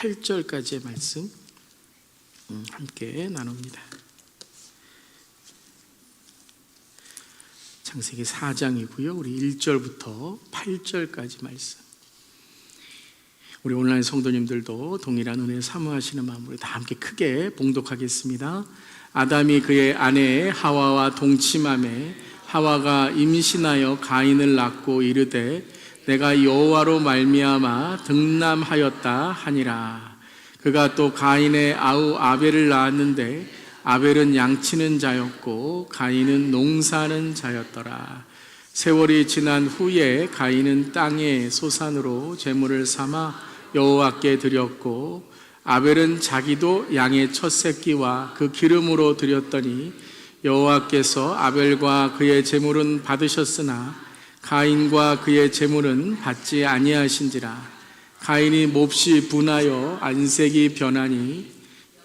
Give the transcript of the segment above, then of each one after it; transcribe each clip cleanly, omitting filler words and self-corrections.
8절까지의 말씀 함께 나눕니다. 창세기 4장이고요. 우리 1절부터 8절까지 말씀. 우리 온라인 성도님들도 동일한 은혜 사모하시는 마음으로 다 함께 크게 봉독하겠습니다. 아담이 그의 아내 하와와 동침하매 하와가 임신하여 가인을 낳고 이르되 내가 여호와로 말미암아 등남하였다 하니라. 그가 또 가인의 아우 아벨을 낳았는데 아벨은 양치는 자였고 가인은 농사하는 자였더라. 세월이 지난 후에 가인은 땅의 소산으로 제물을 삼아 여호와께 드렸고 아벨은 자기도 양의 첫 새끼와 그 기름으로 드렸더니 여호와께서 아벨과 그의 제물은 받으셨으나 가인과 그의 제물은 받지 아니하신지라. 가인이 몹시 분하여 안색이 변하니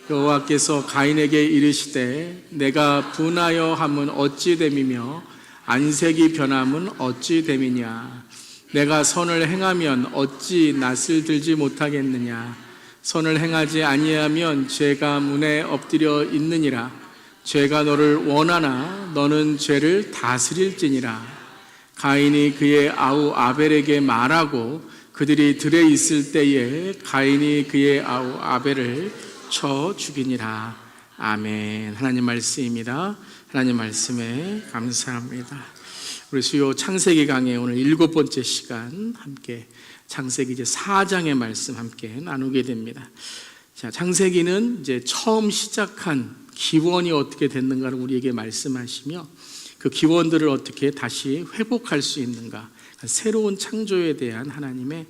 여호와께서 가인에게 이르시되 내가 분하여 함은 어찌 됨이며 안색이 변함은 어찌 됨이냐. 내가 선을 행하면 어찌 낯을 들지 못하겠느냐. 선을 행하지 아니하면 죄가 문에 엎드려 있느니라. 죄가 너를 원하나 너는 죄를 다스릴지니라. 가인이 그의 아우 아벨에게 말하고 그들이 들에 있을 때에 가인이 그의 아우 아벨을 쳐 죽이니라. 아멘. 하나님 말씀입니다. 하나님 말씀에 감사합니다. 우리 수요 창세기 강의 오늘 7번째 시간 함께 창세기 이제 4장의 말씀 함께 나누게 됩니다. 자, 창세기는 이제 처음 시작한 기원이 어떻게 됐는가를 우리에게 말씀하시며 그 기원들을 어떻게 다시 회복할 수 있는가, 새로운 창조에 대한 하나님의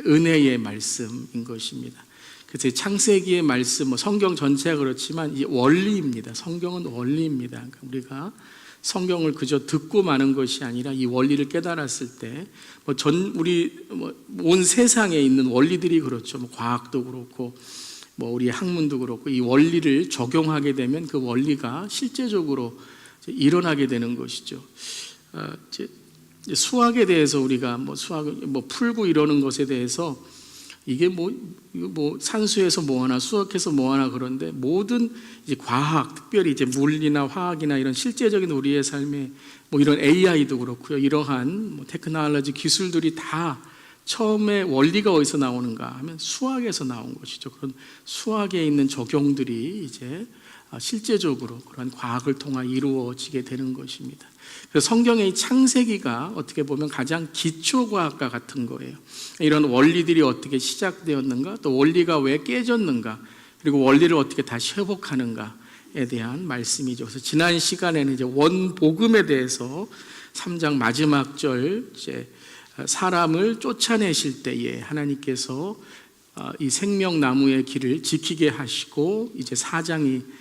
은혜의 말씀인 것입니다. 그래서 창세기의 말씀, 성경 전체가 그렇지만 이 원리입니다. 성경은 원리입니다. 그러니까 우리가 성경을 그저 듣고 마는 것이 아니라 이 원리를 깨달았을 때, 온 세상에 있는 원리들이 그렇죠. 과학도 그렇고, 우리 학문도 그렇고, 이 원리를 적용하게 되면 그 원리가 실제적으로 일어나게 되는 것이죠. 수학에 대해서 우리가 수학을 풀고 이러는 것에 대해서 이게 산수에서 하나 수학에서 하나 그런데 모든 이제 과학, 특별히 이제 물리나 화학이나 이런 실제적인 우리의 삶에 이런 AI도 그렇고요. 이러한 테크놀로지 기술들이 다 처음에 원리가 어디서 나오는가 하면 수학에서 나온 것이죠. 그런 수학에 있는 적용들이 이제 실제적으로 그런 과학을 통해 이루어지게 되는 것입니다. 그래서 성경의 창세기가 어떻게 보면 가장 기초과학과 같은 거예요. 이런 원리들이 어떻게 시작되었는가, 또 원리가 왜 깨졌는가, 그리고 원리를 어떻게 다시 회복하는가에 대한 말씀이죠. 그래서 지난 시간에는 이제 원복음에 대해서 3장 마지막 절, 이제 사람을 쫓아내실 때에 하나님께서 이 생명나무의 길을 지키게 하시고 이제 4장이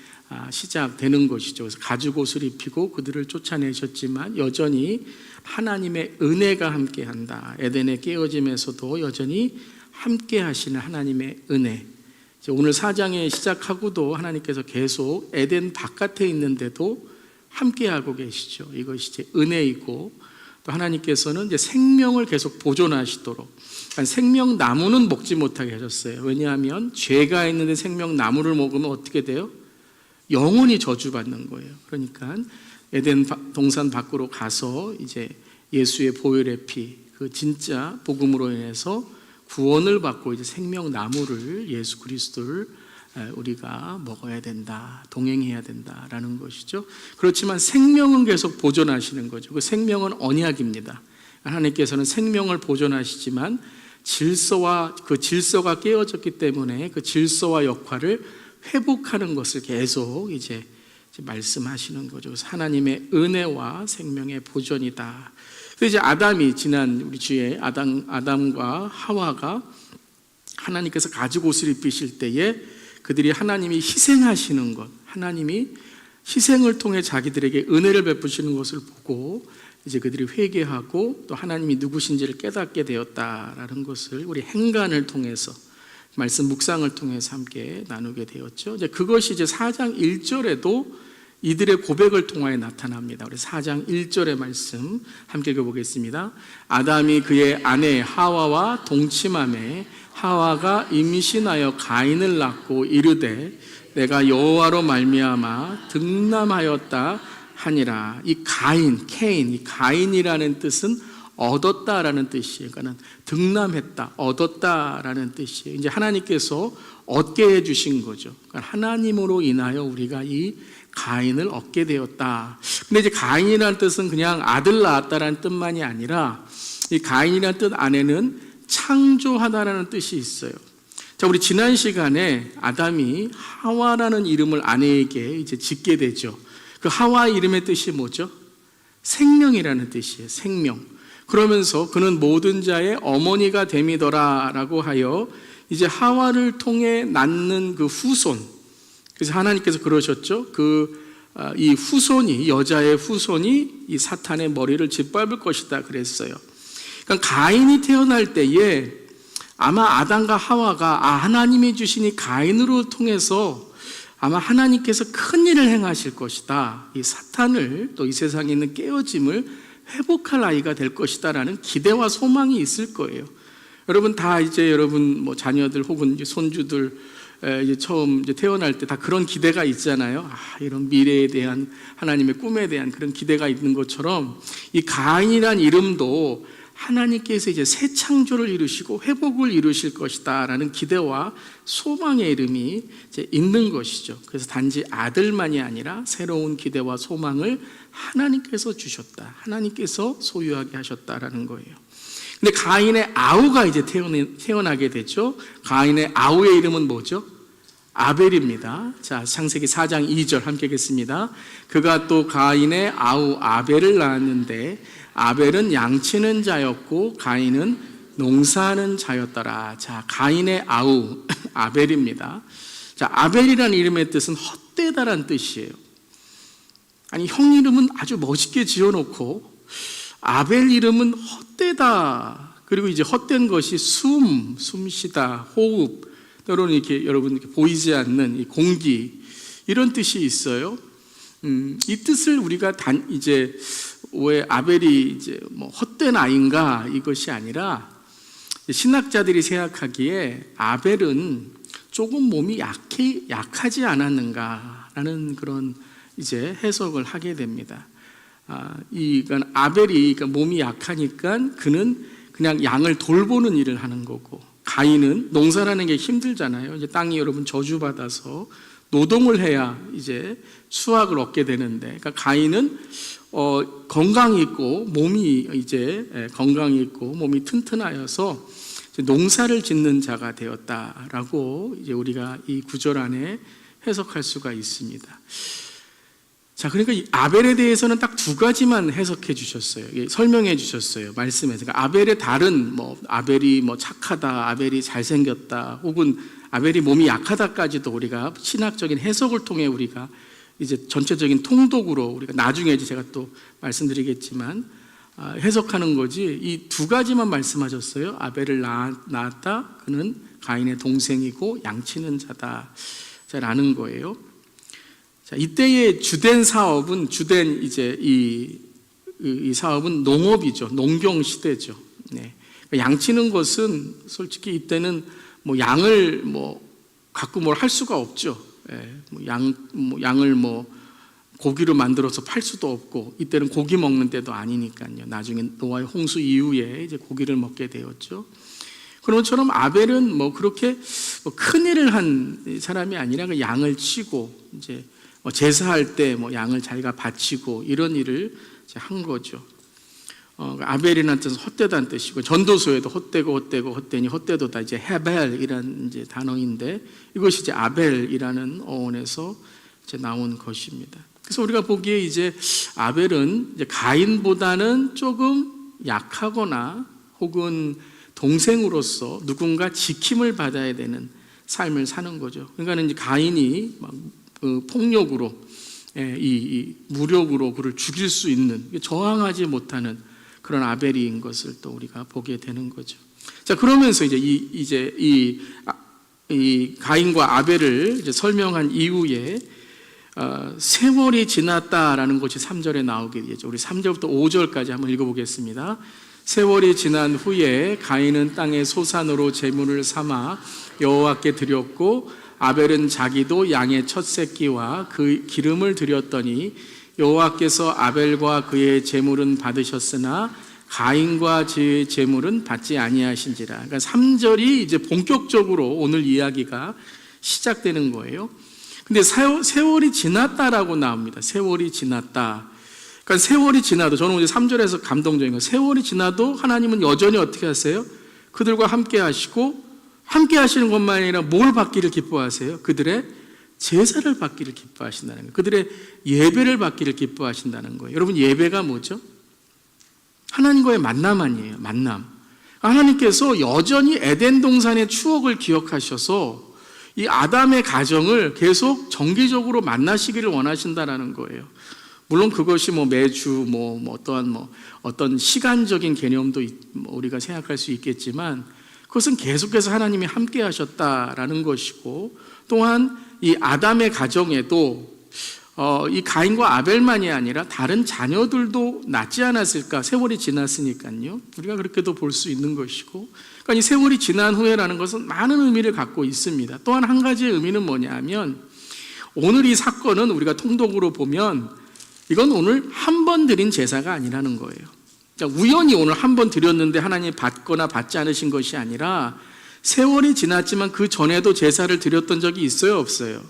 시작되는 것이죠. 그래서 가죽옷을 입히고 그들을 쫓아내셨지만 여전히 하나님의 은혜가 함께한다. 에덴의 깨어짐에서도 여전히 함께 하시는 하나님의 은혜. 오늘 4장에 시작하고도 하나님께서 계속 에덴 바깥에 있는데도 함께하고 계시죠. 이것이 이제 은혜이고, 또 하나님께서는 이제 생명을 계속 보존하시도록, 그러니까 생명나무는 먹지 못하게 하셨어요. 왜냐하면 죄가 있는데 생명나무를 먹으면 어떻게 돼요? 영원히 저주받는 거예요. 그러니까 에덴 동산 밖으로 가서 이제 예수의 보혈의 피, 그 진짜 복음으로 인해서 구원을 받고 이제 생명나무를, 예수 그리스도를 우리가 먹어야 된다, 동행해야 된다라는 것이죠. 그렇지만 생명은 계속 보존하시는 거죠. 그 생명은 언약입니다. 하나님께서는 생명을 보존하시지만 그 질서가 깨어졌기 때문에 그 질서와 역할을 회복하는 것을 계속 이제 말씀하시는 거죠. 그래서 하나님의 은혜와 생명의 보존이다. 그래서 이제 아담이 지난 우리 주에 아담과 하와가 하나님께서 가죽옷을 입히실 때에 그들이 하나님이 희생하시는 것, 하나님이 희생을 통해 자기들에게 은혜를 베푸시는 것을 보고 이제 그들이 회개하고 또 하나님이 누구신지를 깨닫게 되었다라는 것을 우리 행간을 통해서, 말씀 묵상을 통해서 함께 나누게 되었죠. 이제 그것이 이제 4장 1절에도 이들의 고백을 통하여 나타납니다. 우리 4장 1절의 말씀 함께 읽어보겠습니다. 아담이 그의 아내 하와와 동침하매 하와가 임신하여 가인을 낳고 이르되 내가 여호와로 말미암아 득남하였다 하니라. 이 가인, 케인, 이 가인이라는 뜻은 얻었다라는 뜻이에요. 그러니까 득남했다, 얻었다라는 뜻이에요. 이제 하나님께서 얻게 해주신 거죠. 그러니까 하나님으로 인하여 우리가 이 가인을 얻게 되었다. 근데 이제 가인이라는 뜻은 그냥 아들 낳았다라는 뜻만이 아니라 이 가인이라는 뜻 안에는 창조하다라는 뜻이 있어요. 자, 우리 지난 시간에 아담이 하와라는 이름을 아내에게 이제 짓게 되죠. 그 하와 이름의 뜻이 뭐죠? 생명이라는 뜻이에요. 생명. 그러면서 그는 모든 자의 어머니가 됨이더라라고 하여 이제 하와를 통해 낳는 그 후손. 그래서 하나님께서 그러셨죠. 이 후손이, 여자의 후손이 이 사탄의 머리를 짓밟을 것이다 그랬어요. 그러니까 가인이 태어날 때에 아마 아담과 하와가 하나님이 주신 이 가인으로 통해서 아마 하나님께서 큰 일을 행하실 것이다. 이 사탄을 또 이 세상에 있는 깨어짐을 회복할 아이가 될 것이다라는 기대와 소망이 있을 거예요. 여러분 다 이제 여러분 뭐 자녀들 혹은 이제 손주들 이제 처음 이제 태어날 때 다 그런 기대가 있잖아요. 이런 미래에 대한 하나님의 꿈에 대한 그런 기대가 있는 것처럼 이 가인이란 이름도 하나님께서 이제 새 창조를 이루시고 회복을 이루실 것이다라는 기대와 소망의 이름이 이제 있는 것이죠. 그래서 단지 아들만이 아니라 새로운 기대와 소망을 하나님께서 주셨다. 하나님께서 소유하게 하셨다라는 거예요. 근데 가인의 아우가 이제 태어나게 되죠. 가인의 아우의 이름은 뭐죠? 아벨입니다. 자, 창세기 4장 2절 함께 읽겠습니다. 그가 또 가인의 아우 아벨을 낳았는데 아벨은 양치는 자였고 가인은 농사하는 자였더라. 자, 가인의 아우 아벨입니다. 자, 아벨이라는 이름의 뜻은 헛되다라는 뜻이에요. 아니, 형 이름은 아주 멋있게 지어놓고 아벨 이름은 헛되다. 그리고 이제 헛된 것이 숨쉬다, 호흡, 때로는 이렇게 여러분 이렇게 보이지 않는 이 공기, 이런 뜻이 있어요. 이 뜻을 우리가 이제 왜 아벨이 이제 뭐 헛된 아이인가 이것이 아니라 신학자들이 생각하기에 아벨은 조금 몸이 약하지 않았는가라는 그런 이제 해석을 하게 됩니다. 그러니까 아벨이 그러니까 몸이 약하니까 그는 그냥 양을 돌보는 일을 하는 거고, 가인은 농사라는 게 힘들잖아요. 이제 땅이 여러분 저주받아서 노동을 해야 이제 수확을 얻게 되는데, 그러니까 가인은 건강이 있고 몸이 이제 건강이 있고 몸이 튼튼하여서 농사를 짓는 자가 되었다라고 이제 우리가 이 구절 안에 해석할 수가 있습니다. 자, 그러니까 이 아벨에 대해서는 딱 두 가지만 해석해 주셨어요. 설명해 주셨어요. 말씀에서. 그러니까 아벨의 다른 아벨이 착하다, 아벨이 잘생겼다, 혹은 아벨이 몸이 약하다까지도 우리가 신학적인 해석을 통해 우리가 이제 전체적인 통독으로 우리가 나중에 이제 제가 또 말씀드리겠지만 해석하는 거지, 이 두 가지만 말씀하셨어요. 아벨을 낳았다. 그는 가인의 동생이고 양치는 자다. 라는 거예요. 자, 이때의 주된 사업은 이제 이 사업은 농업이죠. 농경 시대죠. 네. 양치는 것은 솔직히 이때는 양을 갖고 뭘 할 수가 없죠. 양을 고기로 만들어서 팔 수도 없고, 이때는 고기 먹는 때도 아니니까요. 나중에 노아의 홍수 이후에 이제 고기를 먹게 되었죠. 그런 것처럼 아벨은 그렇게 큰 일을 한 사람이 아니라 그 양을 치고 이제 제사할 때 양을 자기가 바치고 이런 일을 이제 한 거죠. 아벨이라는 뜻은 헛되다는 뜻이고, 전도서에도 헛되니 헛되도다 이제 헤벨이라는 이제 단어인데, 이것이 이제 아벨이라는 어원에서 이제 나온 것입니다. 그래서 우리가 보기에 이제 아벨은 이제 가인보다는 조금 약하거나 혹은 동생으로서 누군가 지킴을 받아야 되는 삶을 사는 거죠. 그러니까 이제 가인이 폭력으로, 이 무력으로 그를 죽일 수 있는, 저항하지 못하는 그런 아벨인 것을 또 우리가 보게 되는 거죠. 자, 그러면서 이제 이 가인과 아벨을 이제 설명한 이후에 세월이 지났다라는 것이 3절에 나오게 되죠. 우리 3절부터 5절까지 한번 읽어보겠습니다. 세월이 지난 후에 가인은 땅의 소산으로 제물을 삼아 여호와께 드렸고 아벨은 자기도 양의 첫 새끼와 그 기름을 드렸더니 여호와께서 아벨과 그의 제물은 받으셨으나 가인과 그의 제물은 받지 아니하신지라. 그러니까 3절이 이제 본격적으로 오늘 이야기가 시작되는 거예요. 근데 세월이 지났다라고 나옵니다. 세월이 지났다. 그러니까 세월이 지나도, 저는 이제 3절에서 감동적인 거, 세월이 지나도 하나님은 여전히 어떻게 하세요? 그들과 함께 하시고, 함께 하시는 것만 아니라 뭘 받기를 기뻐하세요? 그들의 제사를 받기를 기뻐하신다는 거예요. 그들의 예배를 받기를 기뻐하신다는 거예요. 여러분, 예배가 뭐죠? 하나님과의 만남 아니에요. 만남. 하나님께서 여전히 에덴 동산의 추억을 기억하셔서 이 아담의 가정을 계속 정기적으로 만나시기를 원하신다라는 거예요. 물론 그것이 매주 어떤 시간적인 개념도 우리가 생각할 수 있겠지만, 그것은 계속해서 하나님이 함께 하셨다라는 것이고, 또한 이 아담의 가정에도 이 가인과 아벨만이 아니라 다른 자녀들도 낳지 않았을까? 세월이 지났으니까요. 우리가 그렇게도 볼 수 있는 것이고, 그러니까 이 세월이 지난 후에라는 것은 많은 의미를 갖고 있습니다. 또한 한 가지의 의미는 뭐냐면, 오늘 이 사건은 우리가 통독으로 보면 이건 오늘 한 번 드린 제사가 아니라는 거예요. 그러니까 우연히 오늘 한 번 드렸는데 하나님이 받거나 받지 않으신 것이 아니라 세월이 지났지만 그 전에도 제사를 드렸던 적이 있어요, 없어요?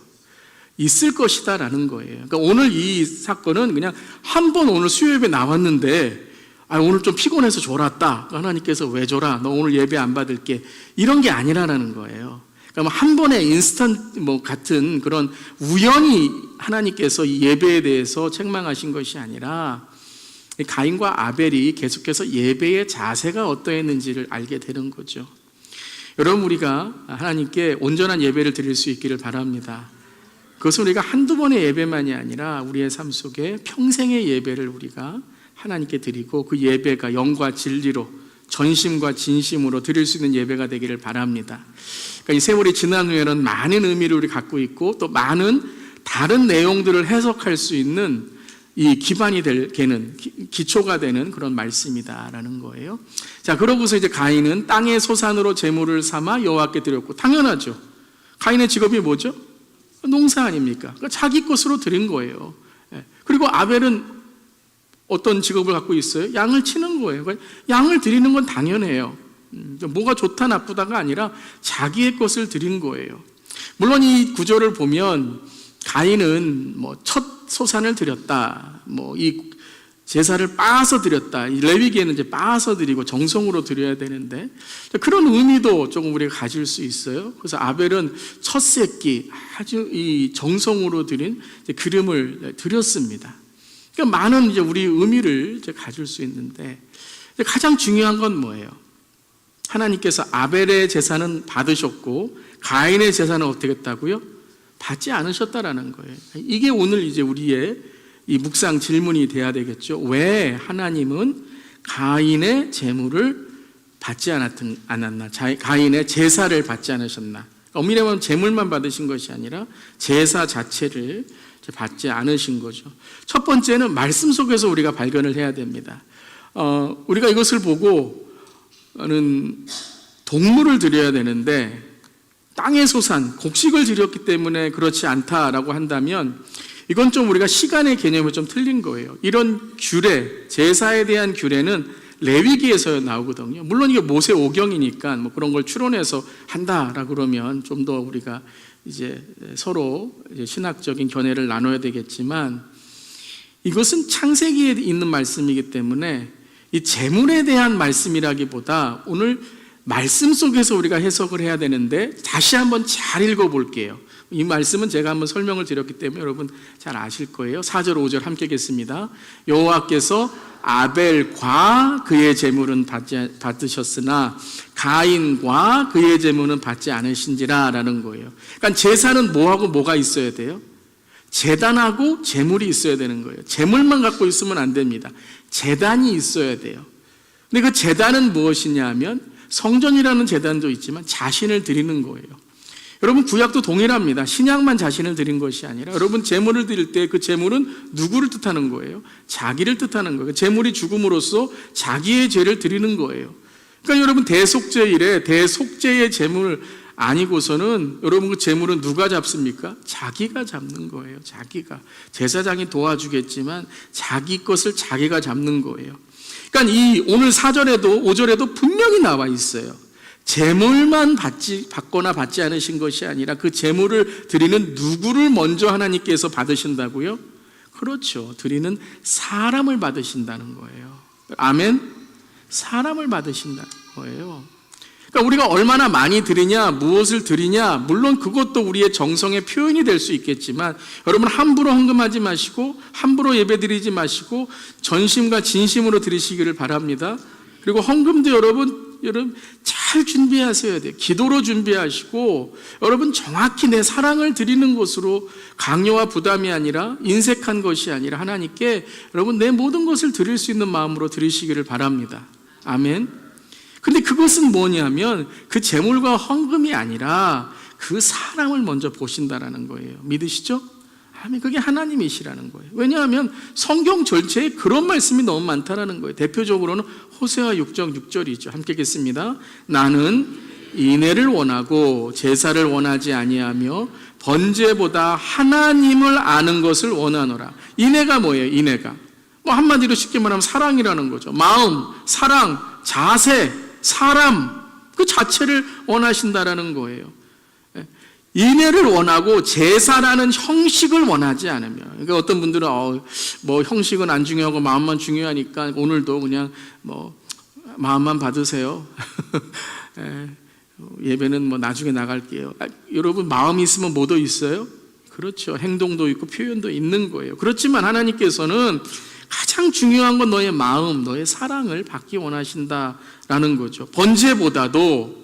있을 것이다라는 거예요. 그러니까 오늘 이 사건은 그냥 한 번 오늘 수요예배 나왔는데 오늘 좀 피곤해서 졸았다. 하나님께서 왜 졸아? 너 오늘 예배 안 받을게. 이런 게 아니라는 거예요. 그러니까 한 번의 인스턴트 같은 그런 우연히 하나님께서 이 예배에 대해서 책망하신 것이 아니라 가인과 아벨이 계속해서 예배의 자세가 어떠했는지를 알게 되는 거죠. 여러분, 우리가 하나님께 온전한 예배를 드릴 수 있기를 바랍니다. 그것은 우리가 한두 번의 예배만이 아니라 우리의 삶 속에 평생의 예배를 우리가 하나님께 드리고, 그 예배가 영과 진리로 전심과 진심으로 드릴 수 있는 예배가 되기를 바랍니다. 그러니까 이 세월이 지난 후에는 많은 의미를 우리 갖고 있고, 또 많은 다른 내용들을 해석할 수 있는 이 기반이 되는, 기초가 되는 그런 말씀이다라는 거예요. 자, 그러고서 이제 가인은 땅의 소산으로 제물을 삼아 여호와께 드렸고, 당연하죠. 가인의 직업이 뭐죠? 농사 아닙니까? 그러니까 자기 것으로 드린 거예요. 그리고 아벨은 어떤 직업을 갖고 있어요? 양을 치는 거예요. 양을 드리는 건 당연해요. 뭐가 좋다 나쁘다가 아니라 자기의 것을 드린 거예요. 물론 이 구절을 보면 가인은 첫 소산을 드렸다, 이 제사를 빻아서 드렸다. 이 레위기에는 이제 빻아서 드리고 정성으로 드려야 되는데, 그런 의미도 조금 우리가 가질 수 있어요. 그래서 아벨은 첫 새끼 아주 이 정성으로 드린 기름을 드렸습니다. 그러니까 많은 이제 우리 의미를 이제 가질 수 있는데, 가장 중요한 건 뭐예요? 하나님께서 아벨의 제사는 받으셨고 가인의 제사는 어떻게 했다고요? 받지 않으셨다라는 거예요. 이게 오늘 이제 우리의 이 묵상 질문이 돼야 되겠죠. 왜 하나님은 가인의 제물을 받지 않았나? 가인의 제사를 받지 않으셨나? 엄밀히 말하면 제물만 받으신 것이 아니라 제사 자체를 받지 않으신 거죠. 첫 번째는 말씀 속에서 우리가 발견을 해야 됩니다. 우리가 이것을 보고는 동물을 드려야 되는데 땅의 소산, 곡식을 드렸기 때문에 그렇지 않다라고 한다면 이건 좀 우리가 시간의 개념이 좀 틀린 거예요. 이런 규례, 제사에 대한 규례는 레위기에서 나오거든요. 물론 이게 모세 오경이니까 그런 걸 추론해서 한다라고 그러면 좀 더 우리가 이제 서로 이제 신학적인 견해를 나눠야 되겠지만, 이것은 창세기에 있는 말씀이기 때문에 이 제물에 대한 말씀이라기보다 오늘 말씀 속에서 우리가 해석을 해야 되는데, 다시 한번 잘 읽어볼게요. 이 말씀은 제가 한번 설명을 드렸기 때문에 여러분 잘 아실 거예요. 4절 5절 함께 읽겠습니다. 여호와께서 아벨과 그의 제물은 받으셨으나 가인과 그의 제물은 받지 않으신지라 라는 거예요. 그러니까 제사는 뭐하고 뭐가 있어야 돼요? 제단하고 제물이 있어야 되는 거예요. 제물만 갖고 있으면 안 됩니다. 제단이 있어야 돼요. 근데 그 제단은 무엇이냐 하면 성전이라는 제단도 있지만 자신을 드리는 거예요. 여러분 구약도 동일합니다. 신약만 자신을 드린 것이 아니라 여러분 제물을 드릴 때 그 제물은 누구를 뜻하는 거예요? 자기를 뜻하는 거예요. 제물이 죽음으로써 자기의 죄를 드리는 거예요. 그러니까 여러분 대속죄일에 대속죄의 제물 아니고서는 여러분 그 제물은 누가 잡습니까? 자기가 잡는 거예요. 자기가. 제사장이 도와주겠지만 자기 것을 자기가 잡는 거예요. 그러니까 이 오늘 4절에도 5절에도 분명히 나와 있어요. 제물만 받거나 받지 않으신 것이 아니라 그 제물을 드리는 누구를 먼저 하나님께서 받으신다고요? 그렇죠. 드리는 사람을 받으신다는 거예요. 아멘? 사람을 받으신다는 거예요. 그러니까 우리가 얼마나 많이 드리냐, 무엇을 드리냐, 물론 그것도 우리의 정성의 표현이 될 수 있겠지만 여러분 함부로 헌금하지 마시고 함부로 예배드리지 마시고 전심과 진심으로 드리시기를 바랍니다. 그리고 헌금도 여러분 잘 준비하셔야 돼요. 기도로 준비하시고 여러분 정확히 내 사랑을 드리는 것으로 강요와 부담이 아니라 인색한 것이 아니라 하나님께 여러분 내 모든 것을 드릴 수 있는 마음으로 드리시기를 바랍니다. 아멘. 근데 그것은 뭐냐면 그 제물과 헌금이 아니라 그 사람을 먼저 보신다라는 거예요. 믿으시죠? 아멘. 그게 하나님이시라는 거예요. 왜냐하면 성경 전체에 그런 말씀이 너무 많다라는 거예요. 대표적으로는 호세아 6장 6절이죠. 함께 읽겠습니다. 나는 인애를 원하고 제사를 원하지 아니하며 번제보다 하나님을 아는 것을 원하노라. 인애가 뭐예요? 인애가 뭐 한마디로 쉽게 말하면 사랑이라는 거죠. 마음, 사랑, 자세, 사람 그 자체를 원하신다라는 거예요. 인애를 원하고 제사라는 형식을 원하지 않으며, 그러니까 어떤 분들은 뭐 형식은 안 중요하고 마음만 중요하니까 오늘도 그냥 뭐 마음만 받으세요. 예배는 뭐 나중에 나갈게요. 여러분 마음이 있으면 뭐도 있어요? 그렇죠. 행동도 있고 표현도 있는 거예요. 그렇지만 하나님께서는 가장 중요한 건 너의 마음, 너의 사랑을 받기 원하신다라는 거죠. 번제보다도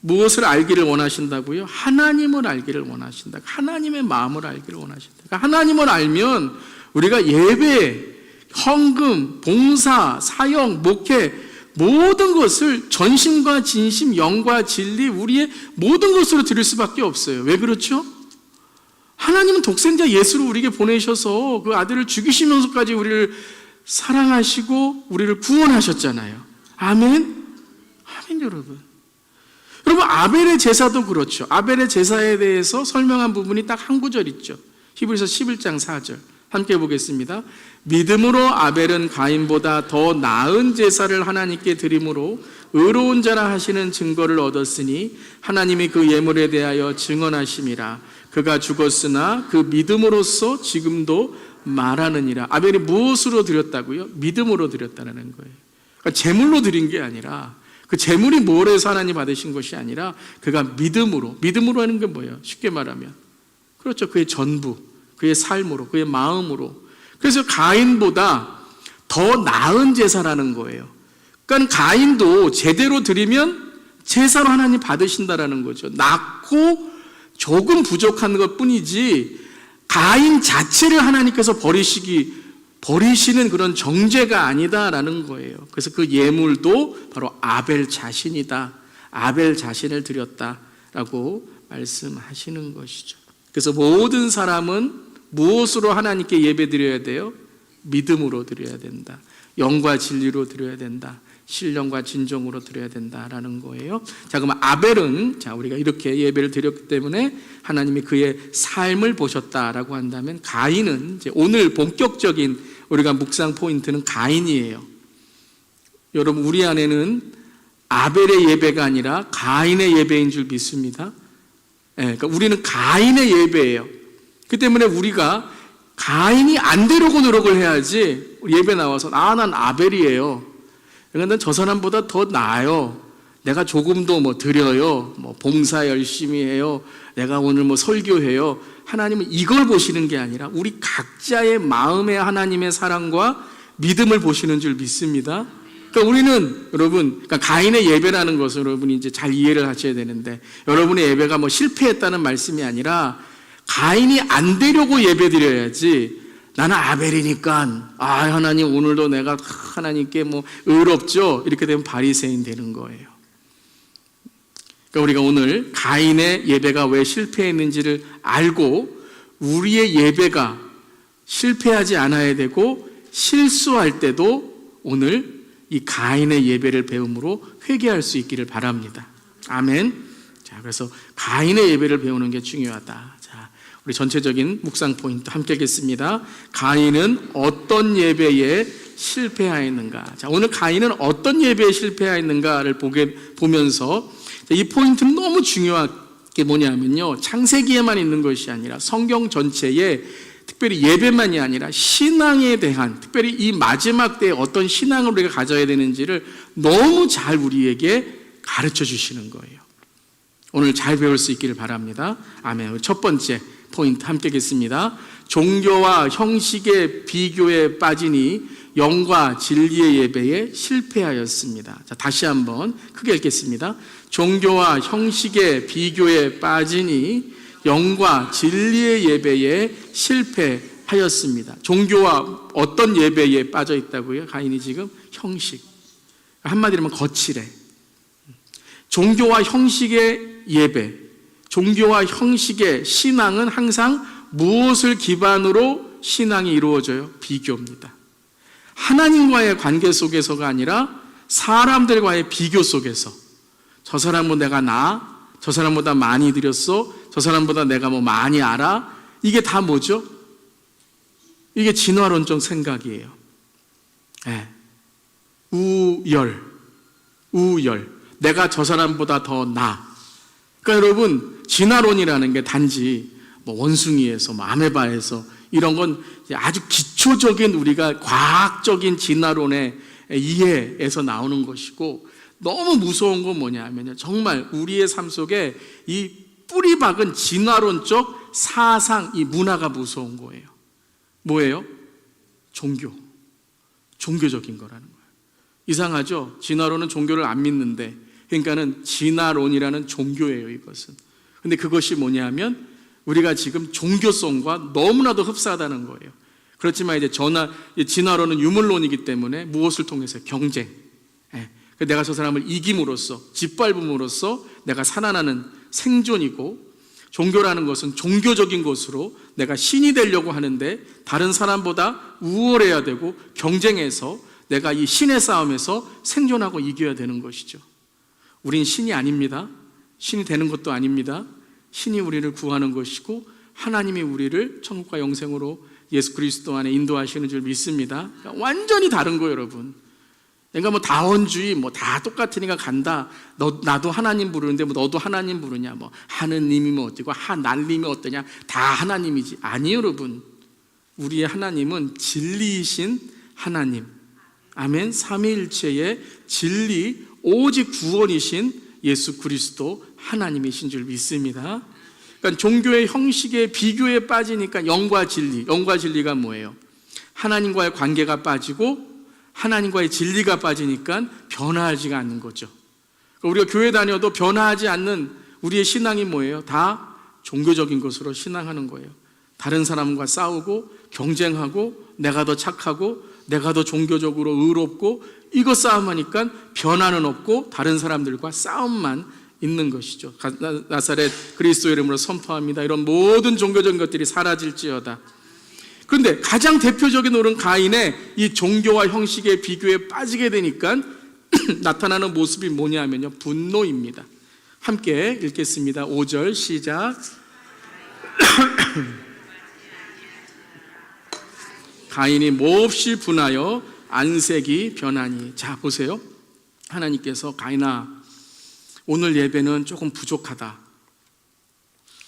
무엇을 알기를 원하신다고요? 하나님을 알기를 원하신다. 하나님의 마음을 알기를 원하신다. 그러니까 하나님을 알면 우리가 예배, 헌금, 봉사, 사역, 목회 모든 것을 전심과 진심, 영과 진리 우리의 모든 것으로 드릴 수밖에 없어요. 왜 그렇죠? 하나님은 독생자 예수를 우리에게 보내셔서 그 아들을 죽이시면서까지 우리를 사랑하시고 우리를 구원하셨잖아요. 아멘? 아멘 여러분. 여러분 아벨의 제사도 그렇죠. 아벨의 제사에 대해서 설명한 부분이 딱 한 구절 있죠. 히브리서 11장 4절 함께 보겠습니다. 믿음으로 아벨은 가인보다 더 나은 제사를 하나님께 드림으로 의로운 자라 하시는 증거를 얻었으니 하나님이 그 예물에 대하여 증언하심이라. 그가 죽었으나 그 믿음으로써 지금도 말하느니라. 아벨이 무엇으로 드렸다고요? 믿음으로 드렸다는 거예요. 그러니까 제물로 드린 게 아니라 그 제물이 뭘 해서 하나님 받으신 것이 아니라 그가 믿음으로 하는 게 뭐예요? 쉽게 말하면 그렇죠. 그의 전부, 그의 삶으로, 그의 마음으로. 그래서 가인보다 더 나은 제사라는 거예요. 그러니까 가인도 제대로 드리면 제사로 하나님 받으신다라는 거죠. 낮고 조금 부족한 것 뿐이지 가인 자체를 하나님께서 버리시는 그런 정죄가 아니다라는 거예요. 그래서 그 예물도 바로 아벨 자신이다. 아벨 자신을 드렸다라고 말씀하시는 것이죠. 그래서 모든 사람은 무엇으로 하나님께 예배 드려야 돼요? 믿음으로 드려야 된다. 영과 진리로 드려야 된다. 신령과 진정으로 드려야 된다라는 거예요. 자, 그러면 아벨은 우리가 이렇게 예배를 드렸기 때문에 하나님이 그의 삶을 보셨다라고 한다면 가인은 이제 오늘 본격적인 우리가 묵상 포인트는 가인이에요. 여러분 우리 안에는 아벨의 예배가 아니라 가인의 예배인 줄 믿습니다. 그러니까 우리는 가인의 예배예요. 그 때문에 우리가 가인이 안 되려고 노력을 해야지 예배 나와서 난 아벨이에요. 그러니까 저 사람보다 더 나아요. 내가 조금도 뭐 드려요. 뭐 봉사 열심히 해요. 내가 오늘 뭐 설교해요. 하나님은 이걸 보시는 게 아니라 우리 각자의 마음에 하나님의 사랑과 믿음을 보시는 줄 믿습니다. 그러니까 우리는 그러니까 가인의 예배라는 것을 여러분이 이제 잘 이해를 하셔야 되는데 여러분의 예배가 뭐 실패했다는 말씀이 아니라 가인이 안 되려고 예배 드려야지 나는 아벨이니까 하나님 오늘도 내가 하나님께 뭐 의롭죠? 이렇게 되면 바리새인 되는 거예요. 그러니까 우리가 오늘 가인의 예배가 왜 실패했는지를 알고 우리의 예배가 실패하지 않아야 되고 실수할 때도 오늘 이 가인의 예배를 배움으로 회개할 수 있기를 바랍니다. 아멘. 자, 그래서 가인의 예배를 배우는 게 중요하다. 자, 우리 전체적인 묵상 포인트 함께 하겠습니다. 가인은 어떤 예배에 실패하였는가? 자, 오늘 가인은 어떤 예배에 실패하였는가를 보면서 이 포인트는 너무 중요한 게 뭐냐면요, 창세기에만 있는 것이 아니라 성경 전체에 특별히 예배만이 아니라 신앙에 대한, 특별히 이 마지막 때에 어떤 신앙을 우리가 가져야 되는지를 너무 잘 우리에게 가르쳐 주시는 거예요. 오늘 잘 배울 수 있기를 바랍니다. 아멘. 첫 번째 포인트 함께 하겠습니다. 종교와 형식의 비교에 빠지니 영과 진리의 예배에 실패하였습니다. 자, 다시 한번 크게 읽겠습니다. 종교와 형식의 비교에 빠지니 영과 진리의 예배에 실패하였습니다. 종교와 어떤 예배에 빠져 있다고요? 가인이 지금 형식. 한마디로 하면 거칠해. 종교와 형식의 예배, 종교와 형식의 신앙은 항상 무엇을 기반으로 신앙이 이루어져요? 비교입니다. 하나님과의 관계 속에서가 아니라 사람들과의 비교 속에서, 저 사람은 내가 나아, 저 사람보다 많이 드렸어, 저 사람보다 내가 뭐 많이 알아, 이게 다 뭐죠? 이게 진화론적 생각이에요. 네. 우열. 내가 저 사람보다 더 나아. 그러니까 여러분, 진화론이라는 게 단지 뭐 원숭이에서, 뭐 아메바에서 이런 건 아주 기초적인 우리가 과학적인 진화론의 이해에서 나오는 것이고, 너무 무서운 건 뭐냐면요, 정말 우리의 삶 속에 이 뿌리 박은 진화론적 사상, 이 문화가 무서운 거예요. 뭐예요? 종교적인 거라는 거예요. 이상하죠? 진화론은 종교를 안 믿는데, 그러니까는 진화론이라는 종교예요, 이것은. 근데 그것이 뭐냐면 우리가 지금 종교성과 너무나도 흡사하다는 거예요. 그렇지만 이제 진화론은 유물론이기 때문에 무엇을 통해서? 경쟁. 내가 저 사람을 이김으로써, 짓밟음으로써 내가 살아나는 생존이고, 종교라는 것은 종교적인 것으로 내가 신이 되려고 하는데 다른 사람보다 우월해야 되고 경쟁해서 내가 이 신의 싸움에서 생존하고 이겨야 되는 것이죠. 우린 신이 아닙니다. 신이 되는 것도 아닙니다. 신이 우리를 구하는 것이고 하나님이 우리를 천국과 영생으로 예수 그리스도 안에 인도하시는 줄 믿습니다. 그러니까 완전히 다른 거예요, 여러분. 그러니까 뭐 다원주의 뭐 다 똑같으니까 간다. 나도 하나님 부르는데 뭐 너도 하나님 부르냐? 뭐 하느님이면 어때고 날님이 어떠냐? 다 하나님이지. 아니요, 여러분. 우리의 하나님은 진리이신 하나님. 아멘. 삼위일체의 진리, 오직 구원이신 예수 그리스도 하나님이신 줄 믿습니다. 그러니까 종교의 형식의 비교에 빠지니까 영과 진리가 뭐예요? 하나님과의 관계가 빠지고 하나님과의 진리가 빠지니까 변화하지가 않는 거죠. 우리가 교회 다녀도 변화하지 않는 우리의 신앙이 뭐예요? 다 종교적인 것으로 신앙하는 거예요. 다른 사람과 싸우고 경쟁하고 내가 더 착하고 내가 더 종교적으로 의롭고 이거 싸움하니까 변화는 없고 다른 사람들과 싸움만 있는 것이죠. 나사렛 그리스도의 이름으로 선포합니다. 이런 모든 종교적인 것들이 사라질지어다. 그런데 가장 대표적인 오른 가인의 이 종교와 형식의 비교에 빠지게 되니까 나타나는 모습이 뭐냐면요, 분노입니다. 함께 읽겠습니다. 5절 시작. 가인이 몹시 분하여 안색이 변하니. 자, 보세요. 하나님께서 가인아, 오늘 예배는 조금 부족하다.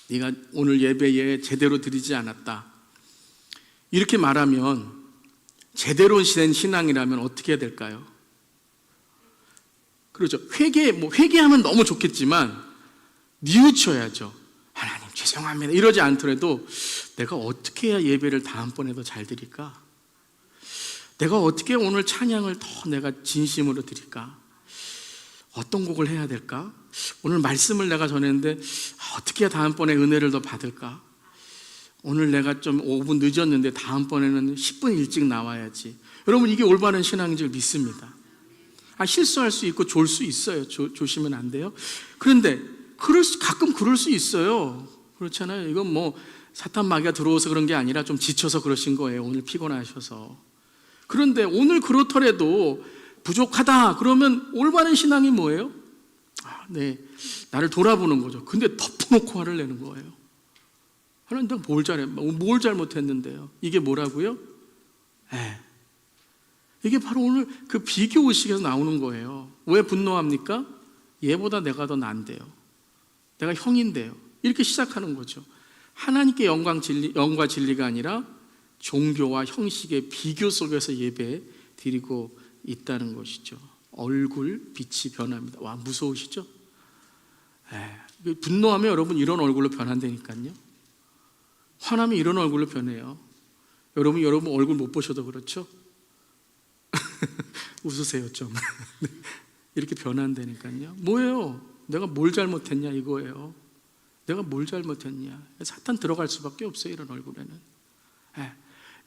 네가 오늘 예배에 제대로 드리지 않았다. 이렇게 말하면 제대로 된 신앙이라면 어떻게 해야 될까요? 그렇죠. 회개하면 너무 좋겠지만 뉘우쳐야죠. 하나님 죄송합니다. 이러지 않더라도 내가 어떻게 해야 예배를 다음번에도 잘 드릴까? 내가 어떻게 오늘 찬양을 더 내가 진심으로 드릴까? 어떤 곡을 해야 될까? 오늘 말씀을 내가 전했는데 어떻게 해야 다음번에 은혜를 더 받을까? 오늘 내가 좀 5분 늦었는데 다음번에는 10분 일찍 나와야지. 여러분, 이게 올바른 신앙인 줄 믿습니다. 실수할 수 있고 졸 수 있어요. 조심은 안 돼요. 그런데 가끔 그럴 수 있어요. 그렇잖아요. 이건 뭐 사탄 마귀가 들어와서 그런 게 아니라 좀 지쳐서 그러신 거예요. 오늘 피곤하셔서. 그런데 오늘 그렇더라도 부족하다 그러면 올바른 신앙이 뭐예요? 네, 나를 돌아보는 거죠. 근데 덮어놓고 화를 내는 거예요. 하나님, 내가 뭘 잘못했는데요? 이게 뭐라고요? 이게 바로 오늘 그 비교 의식에서 나오는 거예요. 왜 분노합니까? 얘보다 내가 더 난데요. 내가 형인데요. 이렇게 시작하는 거죠. 하나님께 영과 진리가 아니라 종교와 형식의 비교 속에서 예배 드리고 있다는 것이죠. 얼굴 빛이 변합니다. 와, 무서우시죠? 분노하면 여러분 이런 얼굴로 변한다니까요. 화나면 이런 얼굴로 변해요. 여러분 얼굴 못 보셔도 그렇죠? 웃으세요 좀. 이렇게 변한다니까요. 뭐예요? 내가 뭘 잘못했냐 이거예요. 내가 뭘 잘못했냐. 사탄 들어갈 수밖에 없어요. 이런 얼굴에는.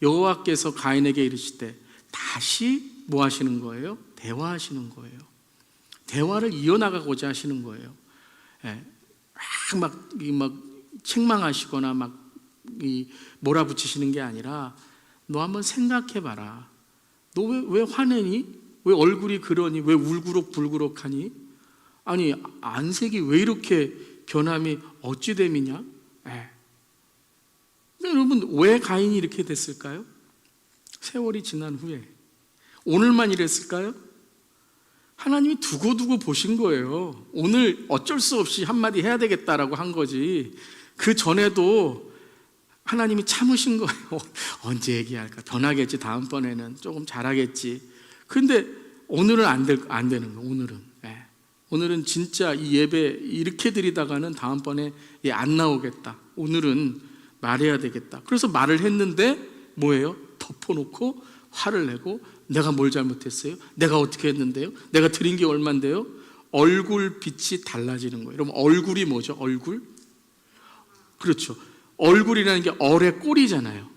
여호와께서 가인에게 이르시되 다시 뭐 하시는 거예요? 대화하시는 거예요. 대화를 이어나가고자 하시는 거예요. 막 책망하시거나 막 몰아붙이시는 게 아니라 너 한번 생각해봐라. 너 왜 화내니? 왜 얼굴이 그러니? 왜 울그럭불그럭하니? 아니, 안색이 왜 이렇게 변함이 어찌 됨이냐? 여러분, 왜 가인이 이렇게 됐을까요? 세월이 지난 후에. 오늘만 이랬을까요? 하나님이 두고두고 보신 거예요. 오늘 어쩔 수 없이 한마디 해야 되겠다라고 한 거지. 그 전에도 하나님이 참으신 거예요. 언제 얘기할까? 변하겠지. 다음번에는 조금 잘하겠지. 근데 오늘은 안 되는 거예요. 오늘은 진짜 이 예배 이렇게 드리다가는 다음번에 안 나오겠다. 오늘은 말해야 되겠다. 그래서 말을 했는데 뭐예요? 덮어놓고 화를 내고 내가 뭘 잘못했어요? 내가 어떻게 했는데요? 내가 드린 게 얼만데요? 얼굴 빛이 달라지는 거예요. 여러분, 얼굴이 뭐죠? 얼굴? 그렇죠. 얼굴이라는 게 얼의 꼴이잖아요.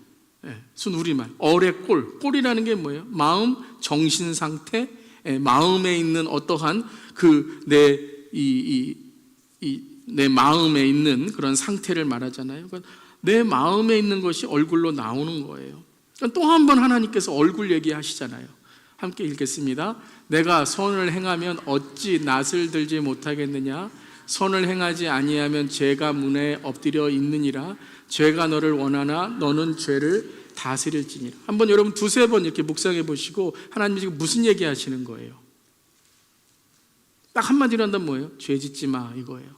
순 우리말. 얼의 꼴. 꼴이라는 게 뭐예요? 마음, 정신 상태, 마음에 있는 어떠한 내 마음에 있는 그런 상태를 말하잖아요. 그러니까 내 마음에 있는 것이 얼굴로 나오는 거예요. 또 한 번 하나님께서 얼굴 얘기하시잖아요. 함께 읽겠습니다. 내가 선을 행하면 어찌 낯을 들지 못하겠느냐? 선을 행하지 아니하면 죄가 문에 엎드려 있느니라. 죄가 너를 원하나 너는 죄를 다스릴지니라. 한번 여러분 두세 번 이렇게 묵상해 보시고 하나님이 지금 무슨 얘기 하시는 거예요? 딱 한마디로 한다면 뭐예요? 죄 짓지 마 이거예요.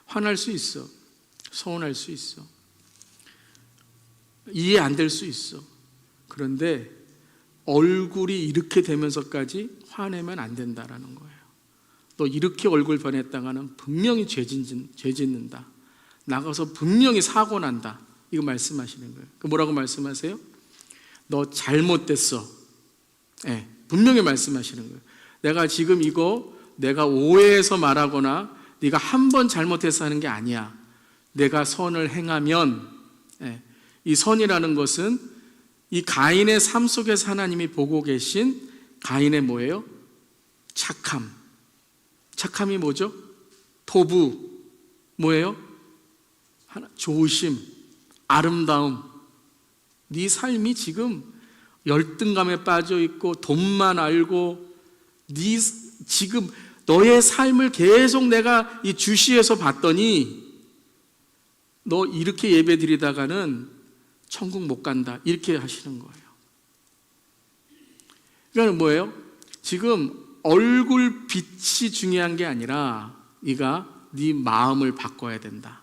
화날 수 있어. 서운할 수 있어. 이해 안 될 수 있어. 그런데 얼굴이 이렇게 되면서까지 화내면 안 된다라는 거예요. 너 이렇게 얼굴 변했다가는 분명히 죄 짓는다. 나가서 분명히 사고 난다. 이거 말씀하시는 거예요. 뭐라고 말씀하세요? 너 잘못됐어. 분명히 말씀하시는 거예요. 내가 지금 이거 내가 오해해서 말하거나 네가 한 번 잘못해서 하는 게 아니야. 내가 선을 행하면 이 선이라는 것은 이 가인의 삶 속에서 하나님이 보고 계신 가인의 뭐예요? 착함. 착함이 뭐죠? 도부. 뭐예요? 조심, 아름다움. 네 삶이 지금 열등감에 빠져 있고 돈만 알고 지금 너의 삶을 계속 내가 이 주시해서 봤더니 너 이렇게 예배 드리다가는 천국 못 간다. 이렇게 하시는 거예요. 그러니까 뭐예요? 지금 얼굴 빛이 중요한 게 아니라 네가 네 마음을 바꿔야 된다.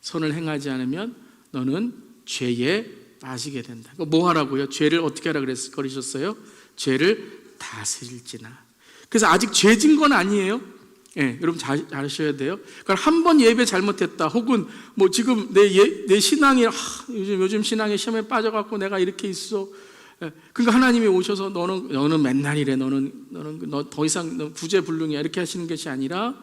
선을 행하지 않으면 너는 죄에 빠지게 된다. 뭐 하라고요? 죄를 어떻게 하라 그러셨어요? 죄를 다스릴지나. 그래서 아직 죄진 건 아니에요. 여러분 잘 아셔야 돼요. 그러니까 한 번 예배 잘못했다. 혹은 뭐 지금 내 신앙이 요즘 신앙의 시험에 빠져갖고 내가 이렇게 있어. 그러니까 하나님이 오셔서 너는 맨날 이래. 너 더 이상 너 구제불능이야. 이렇게 하시는 것이 아니라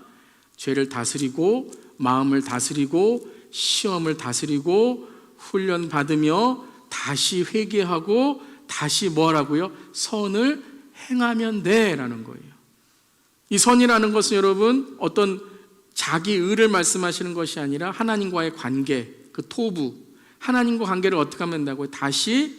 죄를 다스리고 마음을 다스리고 시험을 다스리고 훈련 받으며 다시 회개하고 다시 뭐 하라고요? 선을 행하면 돼라는 거예요. 이 선이라는 것은 여러분 어떤 자기 의를 말씀하시는 것이 아니라 하나님과의 관계, 그 토부, 하나님과 관계를 어떻게 하면 된다고요? 다시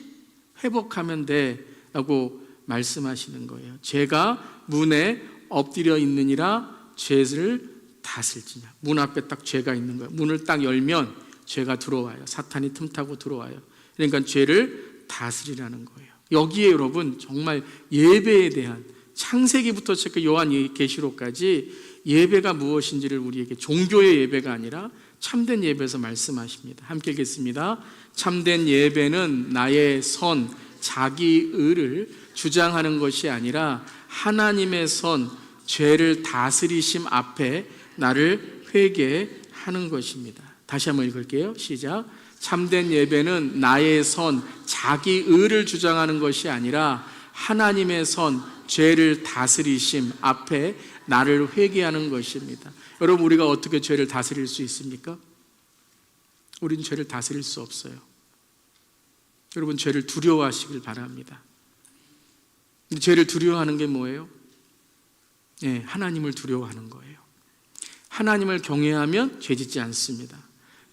회복하면 돼라고 말씀하시는 거예요. 죄가 문에 엎드려 있느니라 죄를 다스릴지냐. 문 앞에 딱 죄가 있는 거예요. 문을 딱 열면 죄가 들어와요. 사탄이 틈타고 들어와요. 그러니까 죄를 다스리라는 거예요. 여기에 여러분 정말 예배에 대한 창세기부터 시작해 요한 계시록까지 예배가 무엇인지를 우리에게 종교의 예배가 아니라 참된 예배에서 말씀하십니다. 함께 읽겠습니다. 참된 예배는 나의 선, 자기 의를 주장하는 것이 아니라 하나님의 선, 죄를 다스리심 앞에 나를 회개하는 것입니다. 다시 한번 읽을게요. 시작. 참된 예배는 나의 선, 자기 의를 주장하는 것이 아니라 하나님의 선, 죄를 다스리심 앞에 나를 회개하는 것입니다. 여러분, 우리가 어떻게 죄를 다스릴 수 있습니까? 우리는 죄를 다스릴 수 없어요. 여러분, 죄를 두려워하시길 바랍니다. 죄를 두려워하는 게 뭐예요? 네, 하나님을 두려워하는 거예요. 하나님을 경외하면 죄 짓지 않습니다.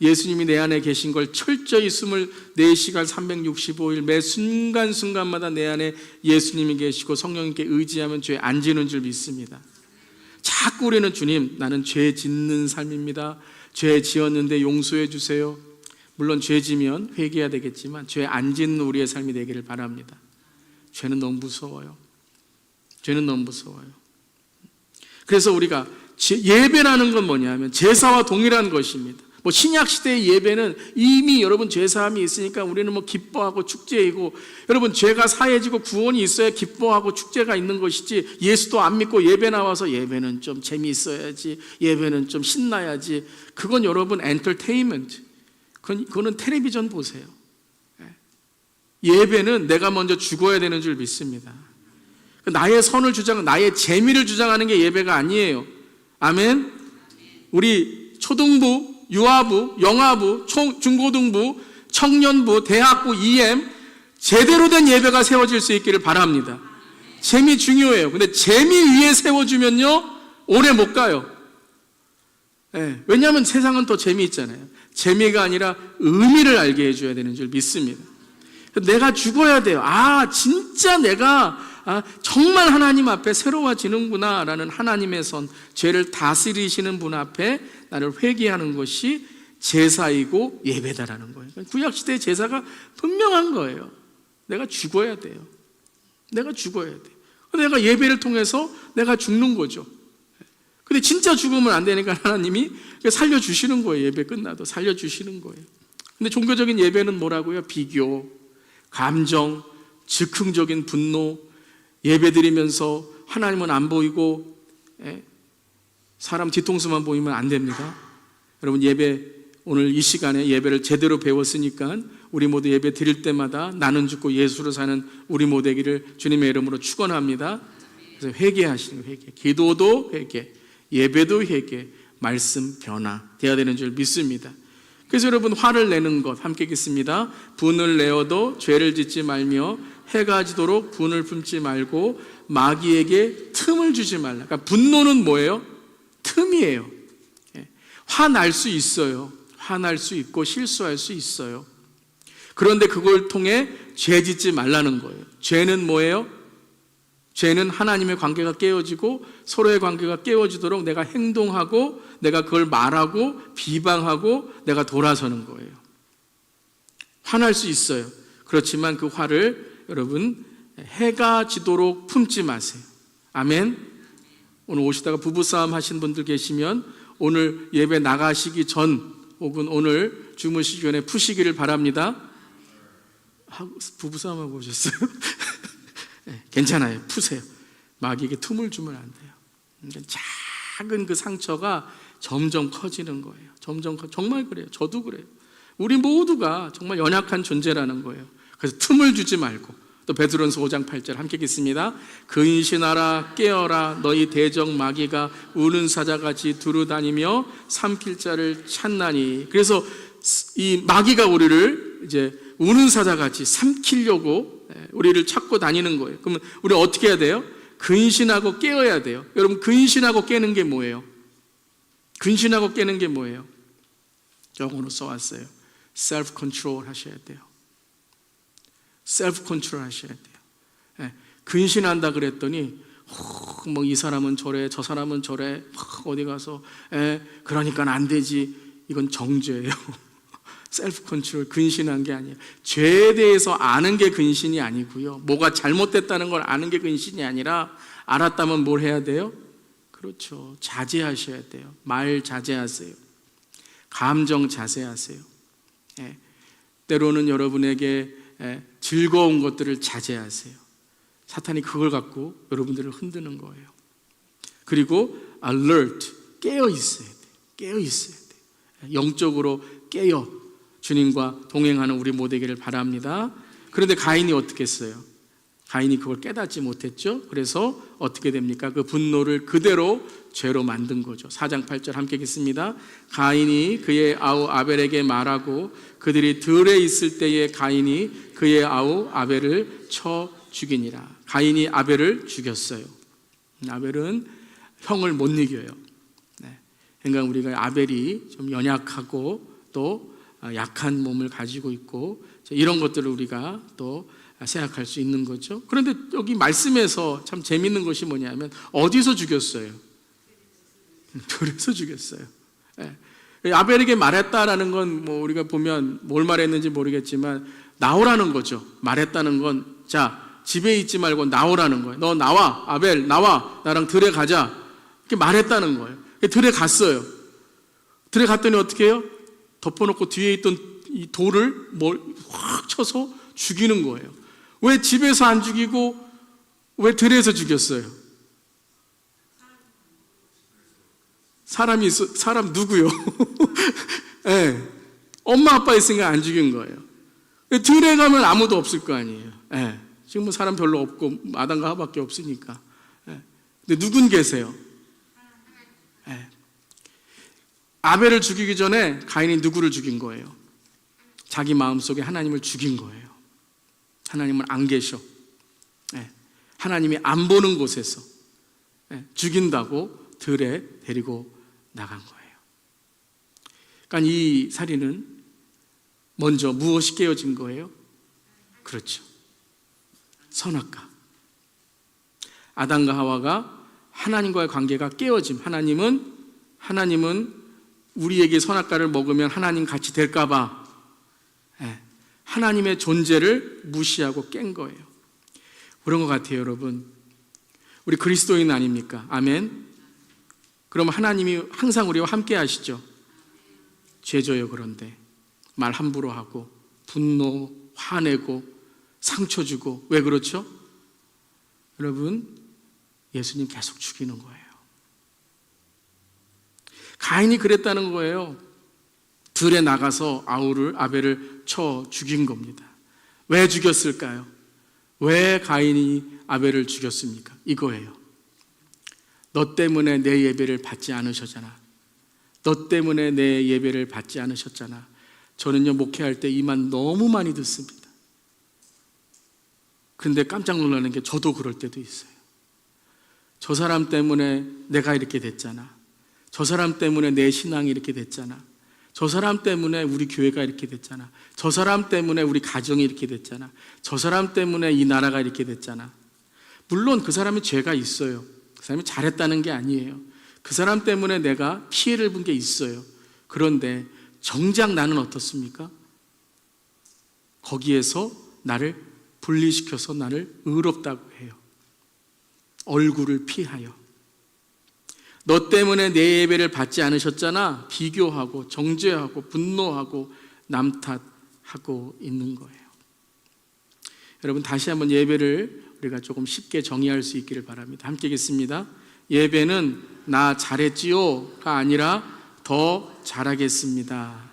예수님이 내 안에 계신 걸 철저히 24시간 365일 매 순간순간마다 내 안에 예수님이 계시고 성령님께 의지하면 죄 안 지는 줄 믿습니다. 자꾸 우리는 주님, 나는 죄 짓는 삶입니다. 죄 지었는데 용서해 주세요. 물론 죄 지면 회개해야 되겠지만 죄 안 짓는 우리의 삶이 되기를 바랍니다. 죄는 너무 무서워요. 죄는 너무 무서워요. 그래서 우리가 예배라는 건 뭐냐면 제사와 동일한 것입니다. 뭐 신약 시대의 예배는 이미 여러분 죄사함이 있으니까 우리는 뭐 기뻐하고 축제이고, 여러분 죄가 사해지고 구원이 있어야 기뻐하고 축제가 있는 것이지, 예수도 안 믿고 예배 나와서 예배는 좀 재미있어야지, 예배는 좀 신나야지, 그건 여러분 엔터테인먼트, 그거는 텔레비전 보세요. 예배는 내가 먼저 죽어야 되는 줄 믿습니다. 나의 선을 주장, 나의 재미를 주장하는 게 예배가 아니에요. 아멘. 우리 초등부, 유아부, 영아부, 중고등부, 청년부, 대학부, EM 제대로 된 예배가 세워질 수 있기를 바랍니다. 재미 중요해요. 근데 재미 위에 세워주면요 오래 못 가요. 네, 왜냐하면 세상은 더 재미있잖아요. 재미가 아니라 의미를 알게 해줘야 되는 줄 믿습니다. 내가 죽어야 돼요. 진짜 내가 정말 하나님 앞에 새로워지는구나 라는 하나님의 선, 죄를 다스리시는 분 앞에 나를 회개하는 것이 제사이고 예배다라는 거예요. 구약시대의 제사가 분명한 거예요. 내가 죽어야 돼요. 내가 죽어야 돼요. 내가 예배를 통해서 내가 죽는 거죠. 근데 진짜 죽으면 안 되니까 하나님이 살려주시는 거예요. 예배 끝나도 살려주시는 거예요. 근데 종교적인 예배는 뭐라고요? 비교, 감정, 즉흥적인 분노, 예배드리면서 하나님은 안 보이고 사람 뒤통수만 보이면 안 됩니다. 여러분, 예배, 오늘 이 시간에 예배를 제대로 배웠으니까 우리 모두 예배 드릴 때마다 나는 죽고 예수로 사는 우리 모두 되기를 주님의 이름으로 축원합니다. 그래서 회개하시는 회개, 기도도 회개, 예배도 회개, 말씀 변화 돼야 되는 줄 믿습니다. 그래서 여러분, 화를 내는 것 함께 읽겠습니다. 분을 내어도 죄를 짓지 말며 해가 지도록 분을 품지 말고 마귀에게 틈을 주지 말라. 그러니까 분노는 뭐예요? 틈이에요. 화날 수 있어요. 화날 수 있고 실수할 수 있어요. 그런데 그걸 통해 죄 짓지 말라는 거예요. 죄는 뭐예요? 죄는 하나님의 관계가 깨어지고 서로의 관계가 깨어지도록 내가 행동하고 내가 그걸 말하고 비방하고 내가 돌아서는 거예요. 화날 수 있어요. 그렇지만 그 화를 여러분 해가 지도록 품지 마세요. 아멘. 오늘 오시다가 부부싸움 하신 분들 계시면 오늘 예배 나가시기 전 혹은 오늘 주무시기 전에 푸시기를 바랍니다. 부부싸움 하고 오셨어요? 네, 괜찮아요. 푸세요. 마귀에게 틈을 주면 안 돼요. 그러니까 작은 그 상처가 점점 커지는 거예요. 정말 그래요. 저도 그래요. 우리 모두가 정말 연약한 존재라는 거예요. 그래서 틈을 주지 말고, 또 베드로전서 5장 8절 함께 읽습니다. 근신하라 깨어라 너희 대적 마귀가 우는 사자같이 두루다니며 삼킬 자를 찾나니. 그래서 이 마귀가 우리를 우리를 이제 우는 사자같이 삼키려고 우리를 찾고 다니는 거예요. 그러면 우리 어떻게 해야 돼요? 근신하고 깨어야 돼요. 여러분, 근신하고 깨는 게 뭐예요? 근신하고 깨는 게 뭐예요? 영어로 써왔어요. self control 하셔야 돼요. self control 하셔야 돼요. 근신한다 그랬더니 뭐 이 사람은 저래, 저 사람은 저래, 어디 가서 그러니까 안 되지. 이건 정죄예요. 셀프 컨트롤, 근신한 게 아니에요. 죄에 대해서 아는 게 근신이 아니고요. 뭐가 잘못됐다는 걸 아는 게 근신이 아니라, 알았다면 뭘 해야 돼요? 그렇죠. 자제하셔야 돼요. 말 자제하세요. 감정 자제하세요. 때로는 여러분에게 즐거운 것들을 자제하세요. 사탄이 그걸 갖고 여러분들을 흔드는 거예요. 그리고 alert, 깨어 있어야 돼요. 깨어 있어야 돼요. 영적으로 깨어 주님과 동행하는 우리 모두에게를 바랍니다. 그런데 가인이 어떻게 했어요? 가인이 그걸 깨닫지 못했죠. 그래서 어떻게 됩니까? 그 분노를 그대로 죄로 만든 거죠. 4장 8절 함께 읽겠습니다. 가인이 그의 아우 아벨에게 말하고 그들이 들에 있을 때에 가인이 그의 아우 아벨을 쳐 죽이니라. 가인이 아벨을 죽였어요. 아벨은 형을 못 이겨요. 그러니까 우리가 아벨이 좀 연약하고 또 약한 몸을 가지고 있고 이런 것들을 우리가 또 생각할 수 있는 거죠. 그런데 여기 말씀에서 참 재밌는 것이 뭐냐면 어디서 죽였어요? 들에서 죽였어요. 아벨에게 말했다라는 건 뭐 우리가 보면 뭘 말했는지 모르겠지만 나오라는 거죠. 말했다는 건 자, 집에 있지 말고 나오라는 거예요. 너 나와, 아벨 나와, 나랑 들에 가자. 이렇게 말했다는 거예요. 들에 갔어요. 들에 갔더니 어떻게 해요? 덮어놓고 뒤에 있던 이 돌을 확 쳐서 죽이는 거예요. 왜 집에서 안 죽이고 왜 들에서 죽였어요? 사람 누구요? 네. 엄마 아빠 있으니까 안 죽인 거예요. 들에 가면 아무도 없을 거 아니에요. 네. 지금 사람 별로 없고 아담과 하와밖에 없으니까. 네. 근데 누군 계세요? 네. 아벨을 죽이기 전에 가인이 누구를 죽인 거예요? 자기 마음속에 하나님을 죽인 거예요. 하나님은 안 계셔. 하나님이 안 보는 곳에서 죽인다고 들에 데리고 나간 거예요. 그러니까 이 살인은 먼저 무엇이 깨어진 거예요? 그렇죠. 선악과. 아담과 하와가 하나님과의 관계가 깨어짐. 하나님은 우리에게 선악과를 먹으면 하나님 같이 될까 봐 하나님의 존재를 무시하고 깬 거예요. 그런 것 같아요, 여러분. 우리 그리스도인 아닙니까? 아멘. 그럼 하나님이 항상 우리와 함께 하시죠. 죄져요. 그런데 말 함부로 하고 분노, 화내고 상처 주고. 왜 그렇죠? 여러분, 예수님 계속 죽이는 거예요. 가인이 그랬다는 거예요. 들에 나가서 아벨을 쳐 죽인 겁니다. 왜 죽였을까요? 왜 가인이 아벨을 죽였습니까? 이거예요. 너 때문에 내 예배를 받지 않으셨잖아. 너 때문에 내 예배를 받지 않으셨잖아. 저는요, 목회할 때 이 말 너무 많이 듣습니다. 근데 깜짝 놀라는 게 저도 그럴 때도 있어요. 저 사람 때문에 내가 이렇게 됐잖아. 저 사람 때문에 내 신앙이 이렇게 됐잖아. 저 사람 때문에 우리 교회가 이렇게 됐잖아. 저 사람 때문에 우리 가정이 이렇게 됐잖아. 저 사람 때문에 이 나라가 이렇게 됐잖아. 물론 그 사람이 죄가 있어요. 그 사람이 잘했다는 게 아니에요. 그 사람 때문에 내가 피해를 본 게 있어요. 그런데 정작 나는 어떻습니까? 거기에서 나를 분리시켜서 나를 의롭다고 해요. 얼굴을 피하여. 너 때문에 내 예배를 받지 않으셨잖아. 비교하고 정죄하고 분노하고 남 탓하고 있는 거예요. 여러분, 다시 한번 예배를 우리가 조금 쉽게 정의할 수 있기를 바랍니다. 함께 읽겠습니다. 예배는 나 잘했지요가 아니라 더 잘하겠습니다.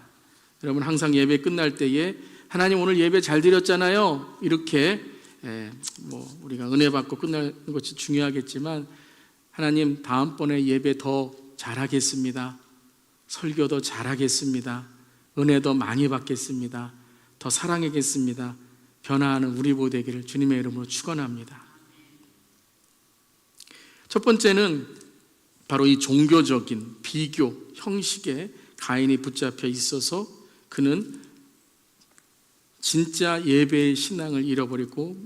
여러분, 항상 예배 끝날 때에 하나님 오늘 예배 잘 드렸잖아요. 이렇게 우리가 은혜 받고 끝나는 것이 중요하겠지만 하나님 다음번에 예배 더 잘하겠습니다. 설교 더 잘하겠습니다. 은혜 더 많이 받겠습니다. 더 사랑하겠습니다. 변화하는 우리 모두 되기를 주님의 이름으로 축원합니다. 첫 번째는 바로 이 종교적인 비교 형식에 가인이 붙잡혀 있어서 그는 진짜 예배의 신앙을 잃어버리고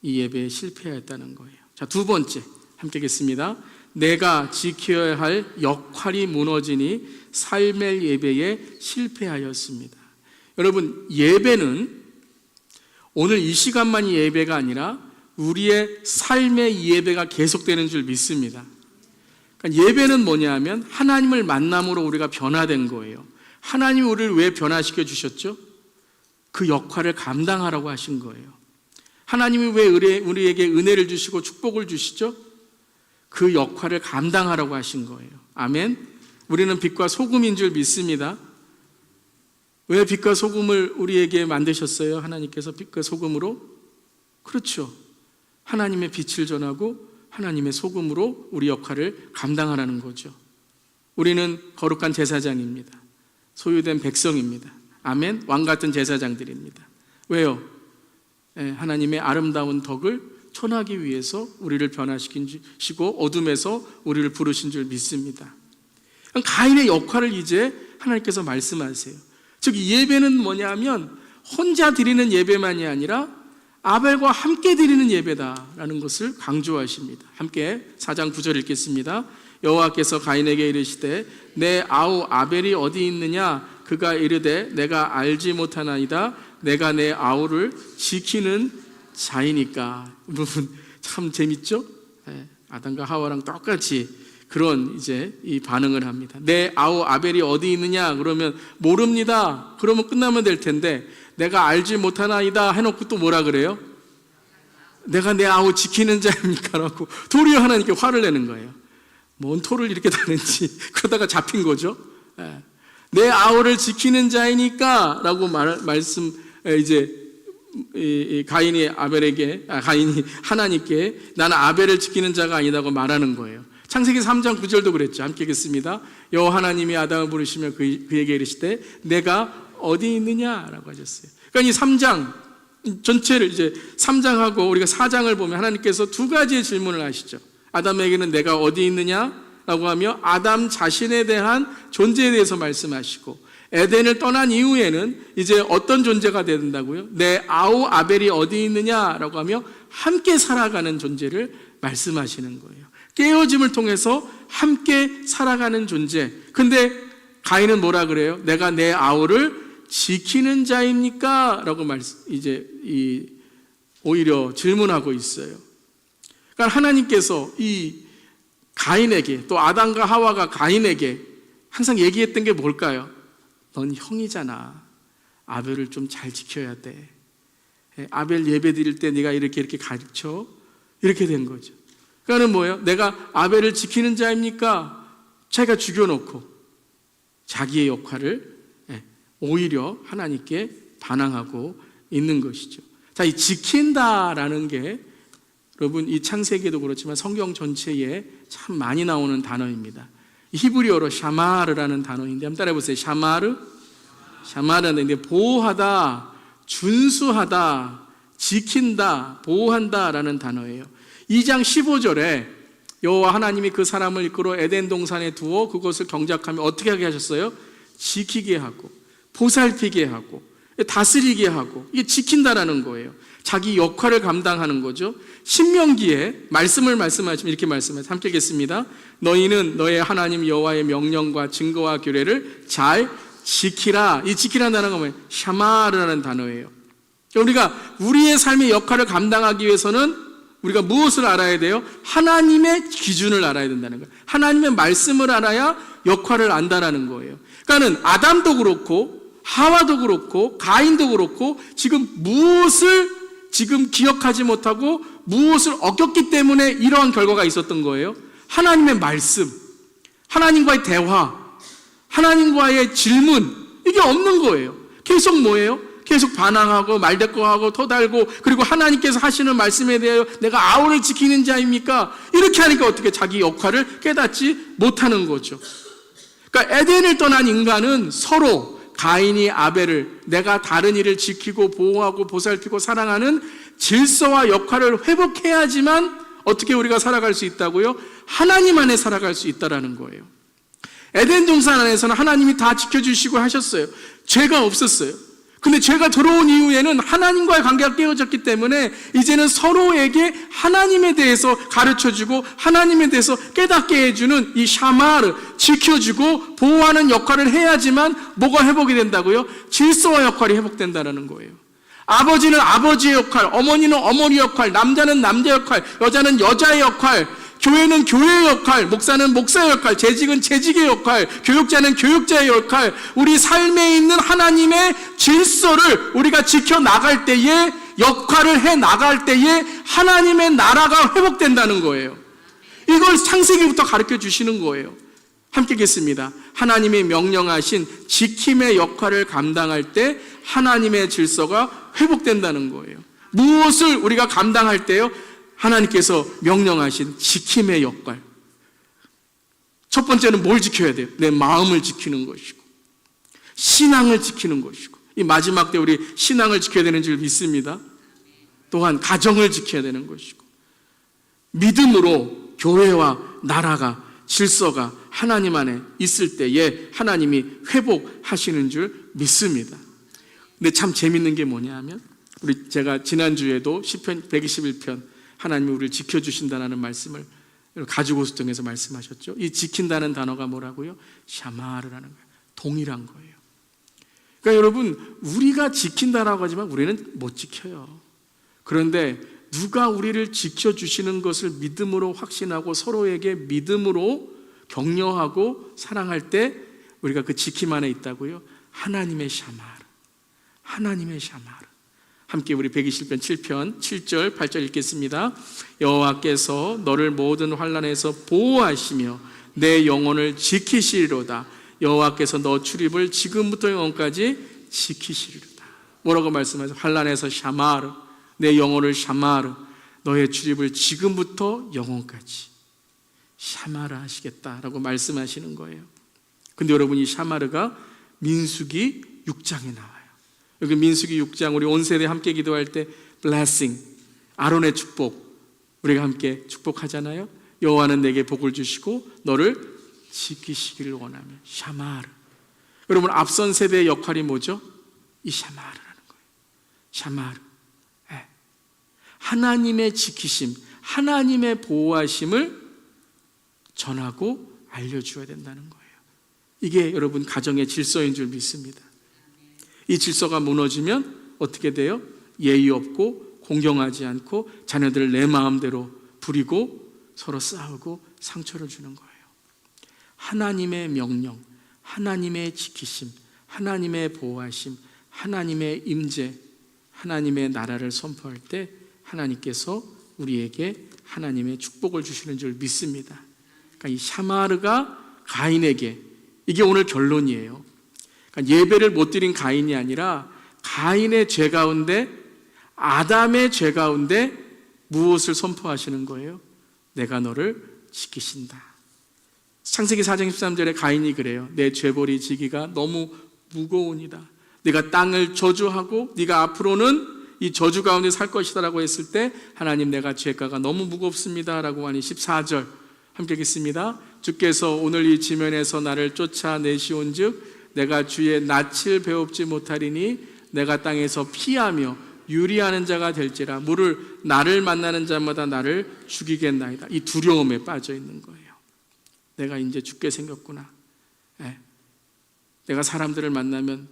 이 예배에 실패했다는 거예요. 자, 두 번째 함께 읽겠습니다. 내가 지켜야 할 역할이 무너지니 삶의 예배에 실패하였습니다. 여러분, 예배는 오늘 이 시간만이 예배가 아니라 우리의 삶의 예배가 계속되는 줄 믿습니다. 그러니까 예배는 뭐냐면 하나님을 만남으로 우리가 변화된 거예요. 하나님이 우리를 왜 변화시켜 주셨죠? 그 역할을 감당하라고 하신 거예요. 하나님이 왜 우리에게 은혜를 주시고 축복을 주시죠? 그 역할을 감당하라고 하신 거예요. 아멘. 우리는 빛과 소금인 줄 믿습니다. 왜 빛과 소금을 우리에게 만드셨어요? 하나님께서 빛과 소금으로? 그렇죠. 하나님의 빛을 전하고 하나님의 소금으로 우리 역할을 감당하라는 거죠. 우리는 거룩한 제사장입니다. 소유된 백성입니다. 아멘. 왕같은 제사장들입니다. 왜요? 하나님의 아름다운 덕을 전하기 위해서 우리를 변화시키시고 어둠에서 우리를 부르신 줄 믿습니다. 가인의 역할을 이제 하나님께서 말씀하세요. 즉 예배는 뭐냐면 혼자 드리는 예배만이 아니라 아벨과 함께 드리는 예배다라는 것을 강조하십니다. 함께 4장 9절 읽겠습니다. 여호와께서 가인에게 이르시되 내 아우 아벨이 어디 있느냐? 그가 이르되 내가 알지 못하나이다. 내가 내 아우를 지키는 자이니까. 여러분 참 재밌죠? 아담과 하와랑 똑같이 그런 이제 이 반응을 합니다. 내 아우 아벨이 어디 있느냐? 그러면 모릅니다. 그러면 끝나면 될 텐데 내가 알지 못하나이다 해놓고 또 뭐라 그래요? 내가 내 아우 지키는 자입니까? 라고 도리어 하나님께 화를 내는 거예요. 뭔 토를 이렇게 다는지 그러다가 잡힌 거죠. 내 아우를 지키는 자이니까 라고 말씀 이제 가인이 하나님께 나는 아벨을 지키는 자가 아니다고 말하는 거예요. 창세기 3장 9절도 그랬죠. 함께 읽겠습니다. 여호와 하나님이 아담을 부르시며 그에게 이르시되 내가 어디 있느냐라고 하셨어요. 그러니까 이 3장 전체를 이제 3장하고 우리가 4장을 보면 하나님께서 두 가지의 질문을 하시죠. 아담에게는 내가 어디 있느냐라고 하며 아담 자신에 대한 존재에 대해서 말씀하시고 에덴을 떠난 이후에는 이제 어떤 존재가 된다고요? 내 아우 아벨이 어디 있느냐라고 하며 함께 살아가는 존재를 말씀하시는 거예요. 깨어짐을 통해서 함께 살아가는 존재. 근데 가인은 뭐라 그래요? 내가 내 아우를 지키는 자입니까? 라고 이제 오히려 질문하고 있어요. 그러니까 하나님께서 이 가인에게 또 아담과 하와가 가인에게 항상 얘기했던 게 뭘까요? 넌 형이잖아. 아벨을 좀 잘 지켜야 돼. 아벨 예배 드릴 때 네가 이렇게 가르쳐. 이렇게 된 거죠. 그러니까 뭐예요? 내가 아벨을 지키는 자입니까? 자기가 죽여놓고 자기의 역할을 오히려 하나님께 반항하고 있는 것이죠. 자, 이 지킨다라는 게 여러분 이 창세기에도 그렇지만 성경 전체에 참 많이 나오는 단어입니다. 히브리어로 샤마르라는 단어인데 한번 따라해보세요. 샤마르는 보호하다, 준수하다, 지킨다, 보호한다라는 단어예요. 2장 15절에 여호와 하나님이 그 사람을 이끌어 에덴 동산에 두어 그것을 경작하며 어떻게 하게 하셨어요? 지키게 하고 보살피게 하고 다스리게 하고 이게 지킨다라는 거예요. 자기 역할을 감당하는 거죠. 신명기에 말씀을 말씀하시면 이렇게 말씀하세요. 함께 읽겠습니다. 너희는 너의 하나님 여호와의 명령과 증거와 규례를 잘 지키라. 이 지키라는 단어가 뭐예요? 샤마르라는 단어예요. 우리가 우리의 삶의 역할을 감당하기 위해서는 우리가 무엇을 알아야 돼요? 하나님의 기준을 알아야 된다는 거예요. 하나님의 말씀을 알아야 역할을 안다라는 거예요. 그러니까는 아담도 그렇고 하와도 그렇고 가인도 그렇고 지금 무엇을 지금 기억하지 못하고 무엇을 어겼기 때문에 이러한 결과가 있었던 거예요. 하나님의 말씀, 하나님과의 대화, 하나님과의 질문 이게 없는 거예요. 계속 뭐예요? 계속 반항하고 말대꾸하고 토달고 그리고 하나님께서 하시는 말씀에 대하여 내가 아우를 지키는 자입니까? 이렇게 하니까 어떻게 자기 역할을 깨닫지 못하는 거죠. 그러니까 에덴을 떠난 인간은 서로 가인이 아벨을 내가 다른 이를 지키고 보호하고 보살피고 사랑하는 질서와 역할을 회복해야지만 어떻게 우리가 살아갈 수 있다고요? 하나님 안에 살아갈 수 있다라는 거예요. 에덴 동산 안에서는 하나님이 다 지켜주시고 하셨어요. 죄가 없었어요. 근데 죄가 들어온 이후에는 하나님과의 관계가 깨어졌기 때문에 이제는 서로에게 하나님에 대해서 가르쳐주고 하나님에 대해서 깨닫게 해주는 이 샤마르, 지켜주고 보호하는 역할을 해야지만 뭐가 회복이 된다고요? 질서와 역할이 회복된다는 거예요. 아버지는 아버지의 역할, 어머니는 어머니 역할, 남자는 남자 역할, 여자는 여자의 역할, 교회는 교회의 역할, 목사는 목사의 역할, 재직은 재직의 역할, 교육자는 교육자의 역할, 우리 삶에 있는 하나님의 질서를 우리가 지켜나갈 때에, 역할을 해나갈 때에 하나님의 나라가 회복된다는 거예요. 이걸 창세기부터 가르쳐 주시는 거예요. 함께 읽겠습니다. 하나님이 명령하신 지킴의 역할을 감당할 때 하나님의 질서가 회복된다는 거예요. 무엇을 우리가 감당할 때요? 하나님께서 명령하신 지킴의 역할. 첫 번째는 뭘 지켜야 돼요? 내 마음을 지키는 것이고 신앙을 지키는 것이고, 이 마지막 때 우리 신앙을 지켜야 되는 줄 믿습니다. 또한 가정을 지켜야 되는 것이고, 믿음으로 교회와 나라가, 질서가 하나님 안에 있을 때에 하나님이 회복하시는 줄 믿습니다. 근데 참 재밌는 게 뭐냐면, 제가 지난주에도 시편 121편 하나님이 우리를 지켜주신다는 말씀을 가지고서 통해서 말씀하셨죠. 이 지킨다는 단어가 뭐라고요? 샤마르라는 거예요. 동일한 거예요. 그러니까 여러분, 우리가 지킨다라고 하지만 우리는 못 지켜요. 그런데 누가 우리를 지켜주시는 것을 믿음으로 확신하고 서로에게 믿음으로 격려하고 사랑할 때 우리가 그 지킴 안에 있다고요? 하나님의 샤마르, 하나님의 샤마르. 함께 우리 120편 7편 7절 8절 읽겠습니다. 여호와께서 너를 모든 환난에서 보호하시며 내 영혼을 지키시리로다. 여호와께서 너 출입을 지금부터 영원까지 지키시리로다. 뭐라고 말씀하세요? 환난에서 샤마르, 내 영혼을 샤마르, 너의 출입을 지금부터 영원까지 샤마르 하시겠다라고 말씀하시는 거예요. 근데 여러분, 이 샤마르가 민수기 6장에 나와요. 여기 민수기 6장, 우리 온 세대 함께 기도할 때 blessing, 아론의 축복, 우리가 함께 축복하잖아요. 여호와는 내게 복을 주시고 너를 지키시기를 원하며. 샤마르. 여러분, 앞선 세대의 역할이 뭐죠? 이 샤마르라는 거예요. 샤마르. 네. 하나님의 지키심, 하나님의 보호하심을 전하고 알려주어야 된다는 거예요. 이게 여러분 가정의 질서인 줄 믿습니다. 이 질서가 무너지면 어떻게 돼요? 예의 없고 공경하지 않고 자녀들을 내 마음대로 부리고 서로 싸우고 상처를 주는 거예요. 하나님의 명령, 하나님의 지키심, 하나님의 보호하심, 하나님의 임재, 하나님의 나라를 선포할 때 하나님께서 우리에게 하나님의 축복을 주시는 줄 믿습니다. 그러니까 이 샤마르가 가인에게, 이게 오늘 결론이에요. 그러니까 예배를 못 드린 가인이 아니라 가인의 죄 가운데, 아담의 죄 가운데 무엇을 선포하시는 거예요? 내가 너를 지키신다. 창세기 4장 13절에 가인이 그래요. 내 죄벌이 지기가 너무 무거우니다. 네가 땅을 저주하고 네가 앞으로는 이 저주 가운데 살 것이다 라고 했을 때 하나님, 내가 죄가가 너무 무겁습니다 라고 하니 14절 함께 읽겠습니다. 주께서 오늘 이 지면에서 나를 쫓아내시온 즉 내가 주의 낯을 배웁지 못하리니 내가 땅에서 피하며 유리하는 자가 될지라. 나를 만나는 자마다 나를 죽이겠나이다. 이 두려움에 빠져 있는 거예요. 내가 이제 죽게 생겼구나. 내가 사람들을 만나면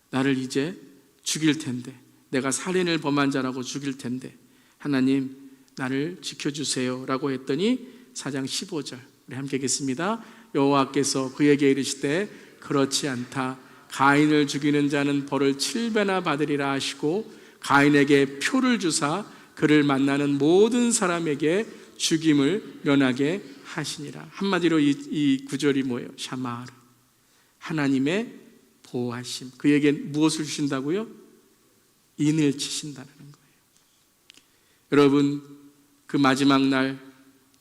나를 이제 죽일 텐데, 내가 살인을 범한 자라고 죽일 텐데 하나님 나를 지켜주세요 라고 했더니 4장 15절 우리 함께 읽겠습니다. 여호와께서 그에게 이르시되 그렇지 않다. 가인을 죽이는 자는 벌을 7배나 받으리라 하시고 가인에게 표를 주사 그를 만나는 모든 사람에게 죽임을 면하게 하시니라. 한마디로 이 구절이 뭐예요? 샤마르, 하나님의 보호하심. 그에게 무엇을 주신다고요? 인을 치신다는 거예요. 여러분, 그 마지막 날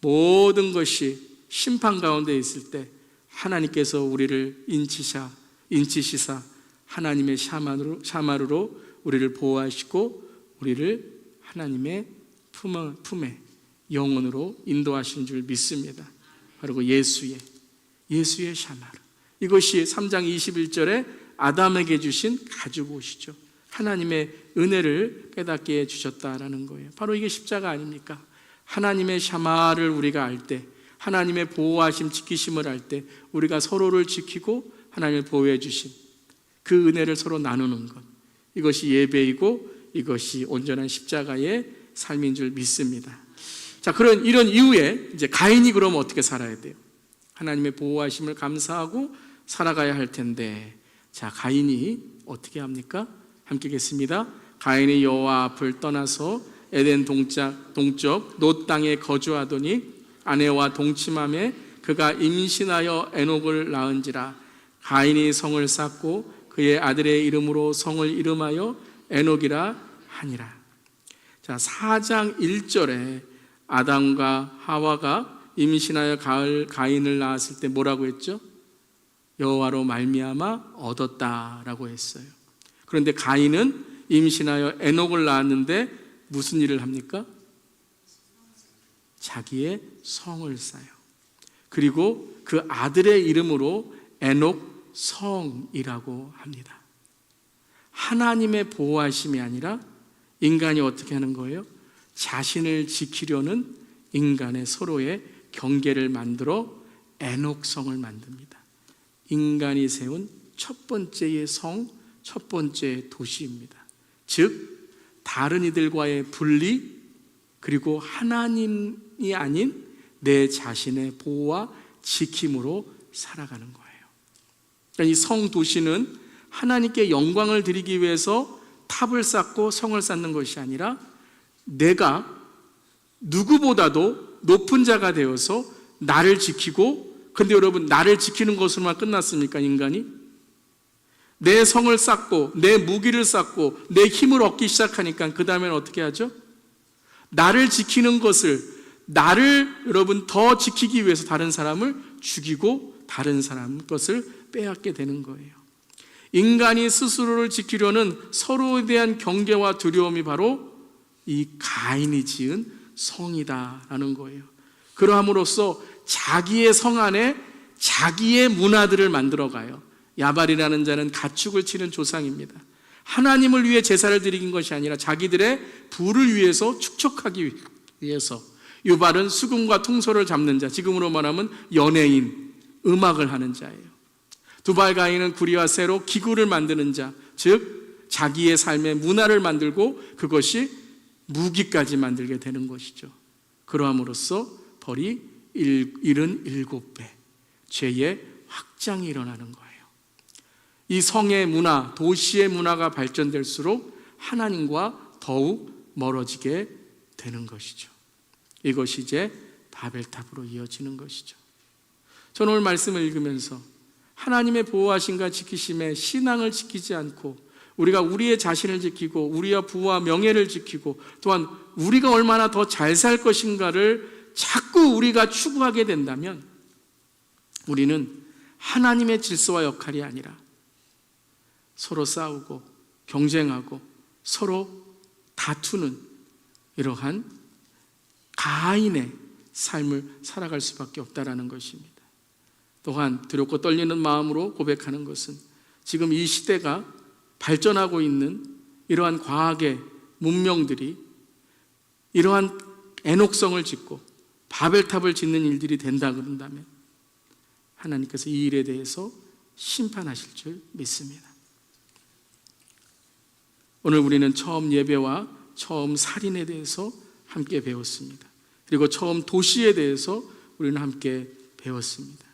모든 것이 심판 가운데 있을 때 하나님께서 우리를 인치사 인치시사 하나님의 샤마르로 우리를 보호하시고 우리를 하나님의 품에 영혼으로 인도하신 줄 믿습니다. 바로 예수의 샤마르. 이것이 3장 21절에 아담에게 주신 가죽옷이죠. 하나님의 은혜를 깨닫게 해주셨다라는 거예요. 바로 이게 십자가 아닙니까? 하나님의 샤마를 우리가 알 때, 하나님의 보호하심 지키심을 알 때 우리가 서로를 지키고 하나님을 보호해 주신 그 은혜를 서로 나누는 것, 이것이 예배이고 이것이 온전한 십자가의 삶인 줄 믿습니다. 자, 이런 이후에 이제 가인이 그러면 어떻게 살아야 돼요? 하나님의 보호하심을 감사하고 살아가야 할 텐데, 자, 가인이 어떻게 합니까? 함께 읽겠습니다. 가인이 여호와 앞을 떠나서 에덴 동쪽 놋 땅에 거주하더니 아내와 동침함에 그가 임신하여 에녹을 낳은지라. 가인이 성을 쌓고 그의 아들의 이름으로 성을 이름하여 에녹이라 하니라. 자, 4장 1절에 아담과 하와가 임신하여 가인을 낳았을 때 뭐라고 했죠? 여호와로 말미암아 얻었다라고 했어요. 그런데 가인은 임신하여 에녹을 낳았는데 무슨 일을 합니까? 자기의 성을 쌓아요. 그리고 그 아들의 이름으로 에녹 성이라고 합니다. 하나님의 보호하심이 아니라 인간이 어떻게 하는 거예요? 자신을 지키려는 인간의 서로의 경계를 만들어 에녹성을 만듭니다. 인간이 세운 첫 번째의 성, 첫 번째 도시입니다. 즉 다른 이들과의 분리, 그리고 하나님이 아닌 내 자신의 보호와 지킴으로 살아가는 거예요. 그러니까 이 성도시는 하나님께 영광을 드리기 위해서 탑을 쌓고 성을 쌓는 것이 아니라 내가 누구보다도 높은 자가 되어서 나를 지키고, 근데 여러분, 나를 지키는 것으로만 끝났습니까? 인간이? 내 성을 쌓고 내 무기를 쌓고 내 힘을 얻기 시작하니까 그 다음에는 어떻게 하죠? 나를 지키는 것을, 나를 여러분 더 지키기 위해서 다른 사람을 죽이고 다른 사람 것을 빼앗게 되는 거예요. 인간이 스스로를 지키려는 서로에 대한 경계와 두려움이 바로 이 가인이 지은 성이다라는 거예요. 그러함으로써 자기의 성 안에 자기의 문화들을 만들어가요. 야발이라는 자는 가축을 치는 조상입니다. 하나님을 위해 제사를 드리는 것이 아니라 자기들의 부를 위해서 축적하기 위해서. 유발은 수금과 통소를 잡는 자, 지금으로 말하면 연예인, 음악을 하는 자예요. 두발 가인은 구리와 쇠로 기구를 만드는 자, 즉 자기의 삶의 문화를 만들고 그것이 무기까지 만들게 되는 것이죠. 그러함으로써 벌이 77배, 죄의 확장이 일어나는 거예요. 이 성의 문화, 도시의 문화가 발전될수록 하나님과 더욱 멀어지게 되는 것이죠. 이것이 이제 바벨탑으로 이어지는 것이죠. 저는 오늘 말씀을 읽으면서 하나님의 보호하심과 지키심에 신앙을 지키지 않고 우리가 우리의 자신을 지키고 우리의 부와 명예를 지키고 또한 우리가 얼마나 더 잘 살 것인가를 자꾸 우리가 추구하게 된다면 우리는 하나님의 질서와 역할이 아니라 서로 싸우고 경쟁하고 서로 다투는 이러한 가인의 삶을 살아갈 수밖에 없다라는 것입니다. 또한 두렵고 떨리는 마음으로 고백하는 것은 지금 이 시대가 발전하고 있는 이러한 과학의 문명들이 이러한 에녹성을 짓고 바벨탑을 짓는 일들이 된다 그런다면 하나님께서 이 일에 대해서 심판하실 줄 믿습니다. 오늘 우리는 처음 예배와 처음 살인에 대해서 함께 배웠습니다. 그리고 처음 도시에 대해서 우리는 함께 배웠습니다.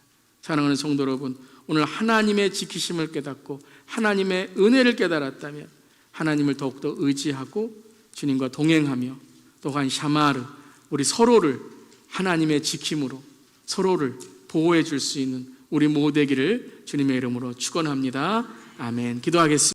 사랑하는 성도 여러분, 오늘 하나님의 지키심을 깨닫고 하나님의 은혜를 깨달았다면 하나님을 더욱더 의지하고 주님과 동행하며 또한 샤마르, 우리 서로를 하나님의 지킴으로 서로를 보호해 줄 수 있는 우리 모두 되기를 주님의 이름으로 축원합니다. 아멘. 기도하겠습니다.